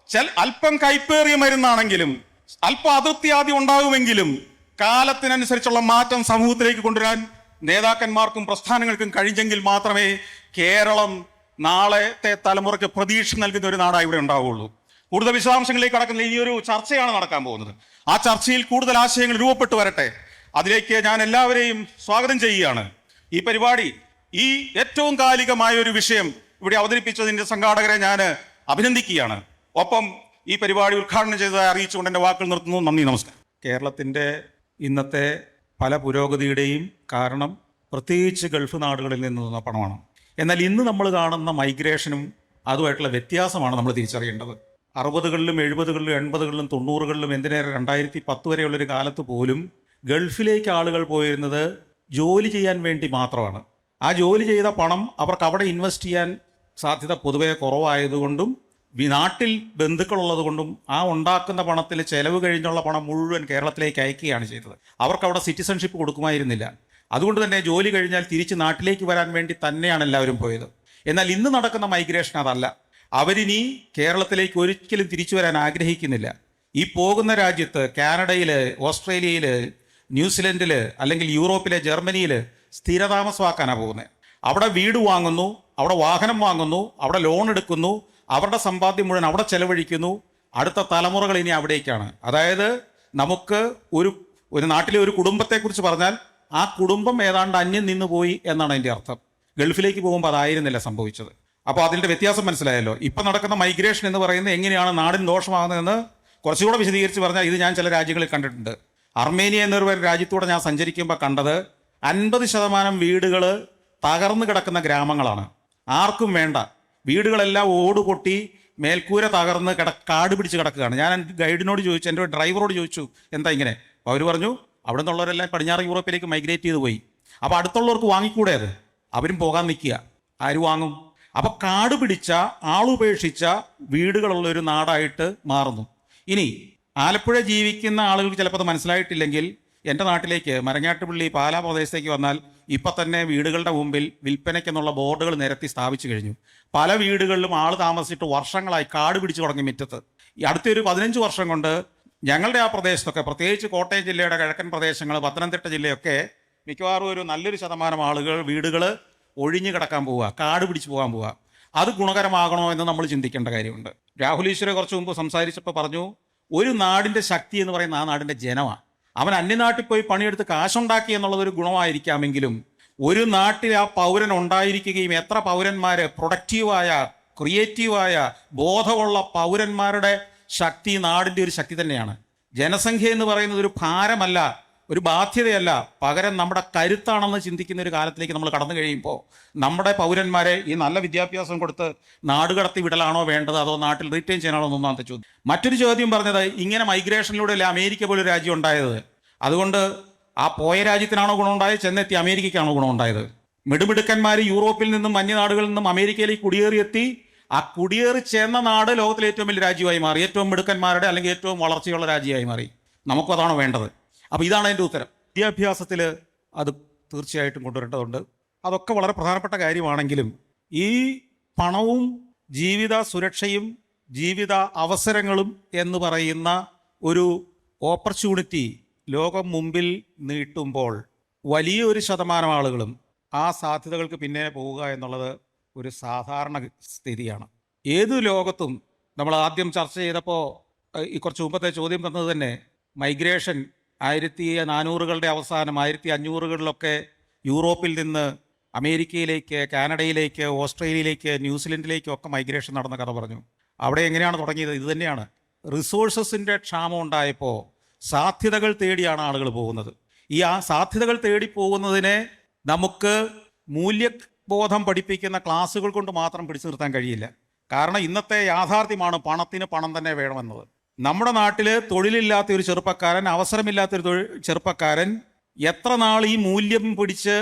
അല്പം കൈപ്പേറിയ മരുന്നാണെങ്കിലും അല്പം അതിർത്തി ആദ്യം ഉണ്ടാകുമെങ്കിലും കാലത്തിനനുസരിച്ചുള്ള മാറ്റം സമൂഹത്തിലേക്ക് കൊണ്ടുവരാൻ നേതാക്കന്മാർക്കും പ്രസ്ഥാനങ്ങൾക്കും കഴിഞ്ഞെങ്കിൽ മാത്രമേ കേരളം നാളത്തെ തലമുറയ്ക്ക് പ്രതീക്ഷ നൽകുന്ന ഒരു നാടായി ഇവിടെ ഉണ്ടാവുകയുള്ളൂ. കൂടുതൽ വിശദാംശങ്ങളിലേക്ക് കടക്കുന്ന ഇനിയൊരു ചർച്ചയാണ് നടക്കാൻ പോകുന്നത്. ആ ചർച്ചയിൽ കൂടുതൽ ആശയങ്ങൾ രൂപപ്പെട്ടു വരട്ടെ. അതിലേക്ക് ഞാൻ എല്ലാവരെയും സ്വാഗതം ചെയ്യുകയാണ്. ഈ പരിപാടി, ഈ ഏറ്റവും കാലികമായ ഒരു വിഷയം ഇവിടെ അവതരിപ്പിച്ചതിന്റെ സംഘാടകരെ ഞാൻ അഭിനന്ദിക്കുകയാണ്. ഒപ്പം ഈ പരിപാടി ഉദ്ഘാടനം ചെയ്തതായി അറിയിച്ചുകൊണ്ട് എൻ്റെ വാക്കുകൾ നിർത്തുന്നു. നന്ദി, നമസ്കാരം. കേരളത്തിൻ്റെ ഇന്നത്തെ പല പുരോഗതിയുടെയും കാരണം പ്രത്യേകിച്ച് ഗൾഫ് നാടുകളിൽ നിന്നുള്ള പണമാണ്. എന്നാൽ ഇന്ന് നമ്മൾ കാണുന്ന മൈഗ്രേഷനും അതുമായിട്ടുള്ള വ്യത്യാസമാണ് നമ്മൾ തിരിച്ചറിയേണ്ടത്. 60കളിലും 70കളിലും 80കളിലും 90കളിലും എന്തിനേറെ 2010 വരെയുള്ളൊരു കാലത്ത് പോലും ഗൾഫിലേക്ക് ആളുകൾ പോയിരുന്നത് ജോലി ചെയ്യാൻ വേണ്ടി മാത്രമാണ്. ആ ജോലി ചെയ്ത പണം അവർക്ക് അവിടെ ഇൻവെസ്റ്റ് ചെയ്യാൻ സാധ്യത പൊതുവെ കുറവായതുകൊണ്ടും നാട്ടിൽ ബന്ധുക്കളുള്ളത് കൊണ്ടും ആ ഉണ്ടാക്കുന്ന പണത്തിൽ ചെലവ് കഴിഞ്ഞുള്ള പണം മുഴുവൻ കേരളത്തിലേക്ക് അയക്കുകയാണ് ചെയ്തത്. അവർക്ക് അവിടെ സിറ്റിസൺഷിപ്പ് കൊടുക്കുമായിരുന്നില്ല. അതുകൊണ്ട് തന്നെ ജോലി കഴിഞ്ഞാൽ തിരിച്ച് നാട്ടിലേക്ക് വരാൻ വേണ്ടി തന്നെയാണ് എല്ലാവരും പോയത്. എന്നാൽ ഇന്ന് നടക്കുന്ന മൈഗ്രേഷൻ അതല്ല. അവരിനി കേരളത്തിലേക്ക് ഒരിക്കലും തിരിച്ചു വരാൻ ആഗ്രഹിക്കുന്നില്ല. ഈ പോകുന്ന രാജ്യത്ത് കാനഡയിൽ, ഓസ്ട്രേലിയയിൽ, ന്യൂസിലൻഡിൽ, അല്ലെങ്കിൽ യൂറോപ്പിലെ ജർമ്മനിയിൽ സ്ഥിരതാമസമാക്കാനാണ് പോകുന്നത്. അവിടെ വീട് വാങ്ങുന്നു, അവിടെ വാഹനം വാങ്ങുന്നു, അവിടെ ലോൺ എടുക്കുന്നു, അവരുടെ സമ്പാദ്യം മുഴുവൻ അവിടെ ചെലവഴിക്കുന്നു. അടുത്ത തലമുറകൾ ഇനി അവിടേക്കാണ്. അതായത് നമുക്ക് ഒരു നാട്ടിലെ ഒരു കുടുംബത്തെക്കുറിച്ച് പറഞ്ഞാൽ ആ കുടുംബം ഏതാണ്ട് അന്യം നിന്ന് പോയി എന്നാണ് അതിൻ്റെ അർത്ഥം. ഗൾഫിലേക്ക് പോകുമ്പോൾ അതായിരുന്നില്ല സംഭവിച്ചത്. അപ്പോൾ അതിൻ്റെ വ്യത്യാസം മനസ്സിലായല്ലോ. ഇപ്പം നടക്കുന്ന മൈഗ്രേഷൻ എന്ന് പറയുന്നത് എങ്ങനെയാണ് നാടിന് ദോഷമാകുന്നതെന്ന് കുറച്ചുകൂടെ വിശദീകരിച്ച് പറഞ്ഞാൽ ഇത് ഞാൻ ചില രാജ്യങ്ങളിൽ കണ്ടിട്ടുണ്ട്. അർമേനിയ എന്നൊരു രാജ്യത്തൂടെ ഞാൻ സഞ്ചരിക്കുമ്പോൾ കണ്ടത് 50% വീടുകൾ തകർന്നു കിടക്കുന്ന ഗ്രാമങ്ങളാണ്. ആർക്കും വേണ്ട. വീടുകളെല്ലാം ഓട് പൊട്ടി മേൽക്കൂര തകർന്ന് കാട് പിടിച്ച് കിടക്കുകയാണ്. ഞാൻ ഗൈഡിനോട് ചോദിച്ചു, എൻ്റെ ഡ്രൈവറോട് ചോദിച്ചു, എന്താ ഇങ്ങനെ? അപ്പോൾ അവർ പറഞ്ഞു, അവിടെ നിന്നുള്ളവരെല്ലാം പടിഞ്ഞാറ് യൂറോപ്പിലേക്ക് മൈഗ്രേറ്റ് ചെയ്ത് പോയി. അപ്പോൾ അടുത്തുള്ളവർക്ക് വാങ്ങിക്കൂടെ? അത് അവരും പോകാൻ നിൽക്കുക. ആര് വാങ്ങും? അപ്പോൾ കാട് പിടിച്ച, ആളുപേക്ഷിച്ച വീടുകളുള്ളൊരു നാടായിട്ട് മാറുന്നു. ഇനി ആലപ്പുഴ ജീവിക്കുന്ന ആളുകൾക്ക് ചിലപ്പോൾ അത് മനസ്സിലായിട്ടില്ലെങ്കിൽ എൻ്റെ നാട്ടിലേക്ക് മരങ്ങാട്ടുപള്ളി, പാലാ പ്രദേശത്തേക്ക് വന്നാൽ ഇപ്പം തന്നെ വീടുകളുടെ മുമ്പിൽ വിൽപ്പനയ്ക്കെന്നുള്ള ബോർഡുകൾ നിരത്തി സ്ഥാപിച്ചു കഴിഞ്ഞു. പല വീടുകളിലും ആൾ താമസിച്ചിട്ട് വർഷങ്ങളായി കാട് പിടിച്ചു തുടങ്ങി മുറ്റത്ത്. ഈ അടുത്തൊരു 15 വർഷം കൊണ്ട് ഞങ്ങളുടെ ആ പ്രദേശത്തൊക്കെ, പ്രത്യേകിച്ച് കോട്ടയം ജില്ലയുടെ കിഴക്കൻ പ്രദേശങ്ങൾ, പത്തനംതിട്ട ജില്ലയൊക്കെ മിക്കവാറും ഒരു നല്ലൊരു ശതമാനം ആളുകൾ വീടുകൾ ഒഴിഞ്ഞു കിടക്കാൻ പോവുക, കാട് പിടിച്ചു പോകാൻ പോവുക. അത് ഗുണകരമാകണോ എന്ന് നമ്മൾ ചിന്തിക്കേണ്ട കാര്യമുണ്ട്. രാഹുൽ ഈശ്വരെ കുറച്ച് മുമ്പ് സംസാരിച്ചപ്പോൾ പറഞ്ഞു, ഒരു നാടിൻ്റെ ശക്തി എന്ന് പറയുന്ന ആ നാടിൻ്റെ ജനമാണ്. അവൻ അന്യനാട്ടിൽ പോയി പണിയെടുത്ത് കാശുണ്ടാക്കി എന്നുള്ളതൊരു ഗുണമായിരിക്കാമെങ്കിലും ഒരു നാട്ടിൽ ആ പൗരൻ ഉണ്ടായിരിക്കുകയും എത്ര പൗരന്മാർ, പ്രൊഡക്റ്റീവായ, ക്രിയേറ്റീവായ, ബോധമുള്ള പൗരന്മാരുടെ ശക്തി നാടിൻ്റെ ഒരു ശക്തി തന്നെയാണ്. ജനസംഖ്യ എന്ന് പറയുന്നത് ഒരു ഭാരമല്ല, ഒരു ബാധ്യതയല്ല, പകരം നമ്മുടെ കരുത്താണെന്ന് ചിന്തിക്കുന്ന ഒരു കാലത്തിലേക്ക് നമ്മൾ കടന്നു കഴിയുമ്പോൾ നമ്മുടെ പൗരന്മാരെ ഈ നല്ല വിദ്യാഭ്യാസം കൊടുത്ത് നാടുകടത്തി വിടലാണോ വേണ്ടത്, അതോ നാട്ടിൽ റീറ്റെയിൻ ചെയ്യാനാണോ എന്നൊന്നാമത്തെ ചോദ്യം. മറ്റൊരു ചോദ്യം പറഞ്ഞത്, ഇങ്ങനെ മൈഗ്രേഷനിലൂടെ അല്ലേ അമേരിക്ക പോലൊരു രാജ്യം ഉണ്ടായത്? അതുകൊണ്ട് ആ പോയ രാജ്യത്തിനാണോ ഗുണമുണ്ടായത്, ചെന്നെത്തി അമേരിക്കയ്ക്കാണോ ഗുണമുണ്ടായത്? മിടുമിടുക്കന്മാർ യൂറോപ്പിൽ നിന്നും അന്യനാടുകളിൽ നിന്നും അമേരിക്കയിലേക്ക് കുടിയേറിയെത്തി. ആ കുടിയേറി ചെന്ന നാട് ലോകത്തിലെ ഏറ്റവും വലിയ രാജ്യമായി മാറി, ഏറ്റവും മിടുക്കന്മാരുടെ അല്ലെങ്കിൽ ഏറ്റവും വളർച്ചയുള്ള രാജ്യമായി മാറി. നമുക്കും അതാണോ വേണ്ടത്? അപ്പോൾ ഇതാണ് അതിൻ്റെ ഉത്തരം. വിദ്യാഭ്യാസത്തിൽ അത് തീർച്ചയായിട്ടും കൊണ്ടുവരേണ്ടതുണ്ട്. അതൊക്കെ വളരെ പ്രധാനപ്പെട്ട കാര്യമാണെങ്കിലും ഈ പണവും ജീവിത സുരക്ഷയും ജീവിത അവസരങ്ങളും എന്ന് പറയുന്ന ഒരു ഓപ്പർച്യൂണിറ്റി ലോകം മുമ്പിൽ നീട്ടുമ്പോൾ വലിയൊരു ശതമാനം ആളുകളും ആ സാധ്യതകൾക്ക് പിന്നെ പോവുക എന്നുള്ളത് ഒരു സാധാരണ സ്ഥിതിയാണ്. ഏതു ലോകത്തും നമ്മൾ ആദ്യം ചർച്ച ചെയ്തപ്പോൾ ഈ കുറച്ച് മുമ്പത്തെ ചോദ്യം തന്നത് തന്നെ മൈഗ്രേഷൻ 1400കളുടെ അവസാനം 1500കളിലൊക്കെ യൂറോപ്പിൽ നിന്ന് അമേരിക്കയിലേക്ക്, കാനഡയിലേക്ക്, ഓസ്ട്രേലിയയിലേക്ക്, ന്യൂസിലൻഡിലേക്കും ഒക്കെ മൈഗ്രേഷൻ നടന്ന കഥ പറഞ്ഞു. അവിടെ എങ്ങനെയാണ് തുടങ്ങിയത്? ഇത് തന്നെയാണ്. റിസോഴ്സസിൻ്റെ ക്ഷാമം ഉണ്ടായപ്പോൾ സാധ്യതകൾ തേടിയാണ് ആളുകൾ പോകുന്നത്. ഈ ആ സാധ്യതകൾ തേടി പോകുന്നതിനെ നമുക്ക് മൂല്യബോധം പഠിപ്പിക്കുന്ന ക്ലാസ്സുകൾ കൊണ്ട് മാത്രം പിടിച്ചു നിർത്താൻ കഴിയില്ല. കാരണം ഇന്നത്തെ യാഥാർത്ഥ്യമാണ് പണത്തിന് പണം തന്നെ വേണമെന്നത്. നമ്മുടെ നാട്ടിൽ തൊഴിലില്ലാത്ത ഒരു ചെറുപ്പക്കാരൻ, അവസരമില്ലാത്തൊരു ചെറുപ്പക്കാരൻ എത്ര നാൾ ഈ മൂല്യം പിടിച്ച്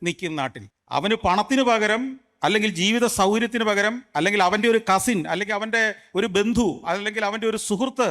നിൽക്കും നാട്ടിൽ? അവന് പണത്തിന് പകരം, അല്ലെങ്കിൽ ജീവിത സൗകര്യത്തിന് പകരം, അല്ലെങ്കിൽ അവൻ്റെ ഒരു കസിൻ, അല്ലെങ്കിൽ അവൻ്റെ ഒരു ബന്ധു, അല്ലെങ്കിൽ അവൻ്റെ ഒരു സുഹൃത്ത്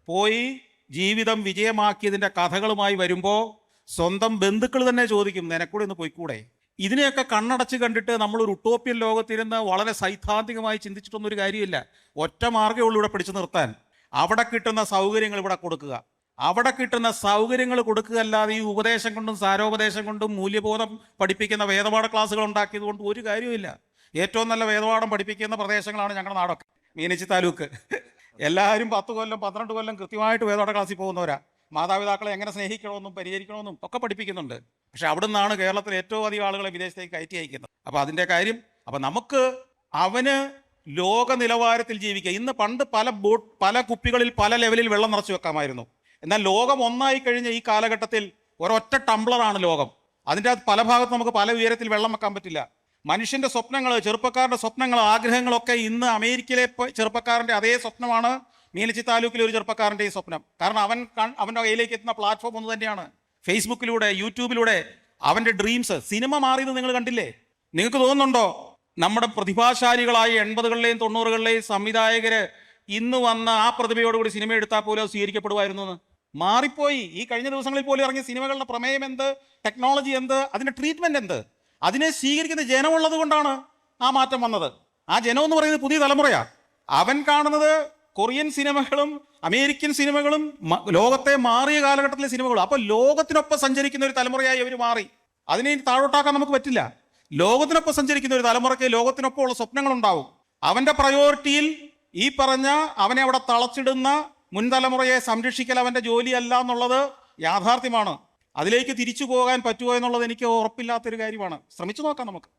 പോയി ജീവിതം വിജയമാക്കിയതിൻ്റെ കഥകളുമായി വരുമ്പോൾ സ്വന്തം ബന്ധുക്കൾ തന്നെ ചോദിക്കും, നിനക്കൂടെ ഒന്ന് പോയിക്കൂടെ? ഇതിനെയൊക്കെ കണ്ണടച്ച് കണ്ടിട്ട് നമ്മളൊരു ഉട്ടോപ്യൻ ലോകത്തിരുന്ന് വളരെ സൈദ്ധാന്തികമായി ചിന്തിച്ചിട്ടൊന്നും ഒരു കാര്യമില്ല. ഒറ്റ മാർഗ്ഗമേ ഉള്ളൂ ഇവിടെ പിടിച്ചു നിർത്താൻ. അവിടെ കിട്ടുന്ന സൗകര്യങ്ങൾ ഇവിടെ കൊടുക്കുക. അവിടെ കിട്ടുന്ന സൗകര്യങ്ങൾ കൊടുക്കുക അല്ലാതെ ഈ ഉപദേശം കൊണ്ടും സാരോപദേശം കൊണ്ടും മൂല്യബോധം പഠിപ്പിക്കുന്ന വേദപാഠ ക്ലാസ്സുകൾ ഉണ്ടാക്കിയത് കൊണ്ട് ഒരു കാര്യമില്ല. ഏറ്റവും നല്ല വേദപാഠം പഠിപ്പിക്കുന്ന പ്രദേശങ്ങളാണ് ഞങ്ങളുടെ നാടൊക്കെ. മീനച്ചി താലൂക്ക് എല്ലാവരും 10 കൊല്ലം 12 കൊല്ലം കൃത്യമായിട്ട് വേദപാഠ ക്ലാസ്സിൽ പോകുന്നവരാ. മാതാപിതാക്കളെ എങ്ങനെ സ്നേഹിക്കണമെന്നും പരിചരിക്കണമെന്നും ഒക്കെ പഠിപ്പിക്കുന്നുണ്ട്. പക്ഷെ അവിടെ നിന്നാണ് കേരളത്തിൽ ഏറ്റവും അധികം ആളുകളെ വിദേശത്തേക്ക് കയറ്റി അയക്കുന്നത്. അപ്പോൾ അതിൻ്റെ കാര്യം, അപ്പം നമുക്ക് അവന് ലോക നിലവാരത്തിൽ ജീവിക്കുക. ഇന്ന് പണ്ട് പല കുപ്പികളിൽ പല ലെവലിൽ വെള്ളം നിറച്ച് വെക്കാമായിരുന്നു. എന്നാൽ ലോകം ഒന്നായി കഴിഞ്ഞ ഈ കാലഘട്ടത്തിൽ ഒരൊറ്റ ടംബ്ലറാണ് ലോകം. അതിൻ്റെ അത് പല ഭാഗത്ത് നമുക്ക് പല ഉയരത്തിൽ വെള്ളം വെക്കാൻ പറ്റില്ല. മനുഷ്യൻ്റെ സ്വപ്നങ്ങൾ, ചെറുപ്പക്കാരുടെ സ്വപ്നങ്ങൾ, ആഗ്രഹങ്ങളൊക്കെ ഇന്ന് അമേരിക്കയിലെ ചെറുപ്പക്കാരൻ്റെ അതേ സ്വപ്നമാണ് മീനച്ചി താലൂക്കിലെ ഒരു ചെറുപ്പക്കാരൻ്റെയും സ്വപ്നം. കാരണം അവൻ്റെ കയ്യിലേക്ക് എത്തുന്ന പ്ലാറ്റ്ഫോം ഒന്ന് തന്നെയാണ്. ഫേസ്ബുക്കിലൂടെ, യൂട്യൂബിലൂടെ അവൻ്റെ ഡ്രീംസ്. സിനിമ മാറിയത് നിങ്ങൾ കണ്ടില്ലേ? നിങ്ങൾക്ക് തോന്നുന്നുണ്ടോ നമ്മുടെ പ്രതിഭാശാലികളായ 80കളിലെയും 90കളിലെയും സംവിധായകര് ഇന്ന് വന്ന ആ പ്രതിഭയോടുകൂടി സിനിമ എടുത്താൽ പോലും അത് സ്വീകരിക്കപ്പെടുമായിരുന്നു എന്ന് മാറിപ്പോയി. ഈ കഴിഞ്ഞ ദിവസങ്ങളിൽ പോലും ഇറങ്ങിയ സിനിമകളുടെ പ്രമേയം എന്ത്, ടെക്നോളജി എന്ത്, അതിന്റെ ട്രീറ്റ്മെന്റ് എന്ത്, അതിനെ സ്വീകരിക്കുന്ന ജനമുള്ളത് കൊണ്ടാണ് ആ മാറ്റം വന്നത്. ആ ജനം എന്ന് പറയുന്നത് പുതിയ തലമുറയാണ്. അവൻ കാണുന്നത് കൊറിയൻ സിനിമകളും അമേരിക്കൻ സിനിമകളും ലോകത്തെ മാറിയ കാലഘട്ടത്തിലെ സിനിമകളും. അപ്പൊ ലോകത്തിനൊപ്പം സഞ്ചരിക്കുന്ന ഒരു തലമുറയായി അവർ മാറി. അതിനെ താഴോട്ടാക്കാൻ നമുക്ക് പറ്റില്ല. ലോകത്തിനൊപ്പം സഞ്ചരിക്കുന്ന ഒരു തലമുറയ്ക്ക് ലോകത്തിനൊപ്പമുള്ള സ്വപ്നങ്ങളുണ്ടാവും. അവന്റെ പ്രയോറിറ്റിയിൽ ഈ പറഞ്ഞ അവനെ അവിടെ തളച്ചിടുന്ന മുൻതലമുറയെ സംരക്ഷിക്കൽ അവന്റെ ജോലിയല്ല എന്നുള്ളത് യാഥാർത്ഥ്യമാണ്. അതിലേക്ക് തിരിച്ചു പോകാൻ പറ്റുമോ എന്നുള്ളത് എനിക്ക് ഉറപ്പില്ലാത്തൊരു കാര്യമാണ്. ശ്രമിച്ചു നോക്കാം നമുക്ക്.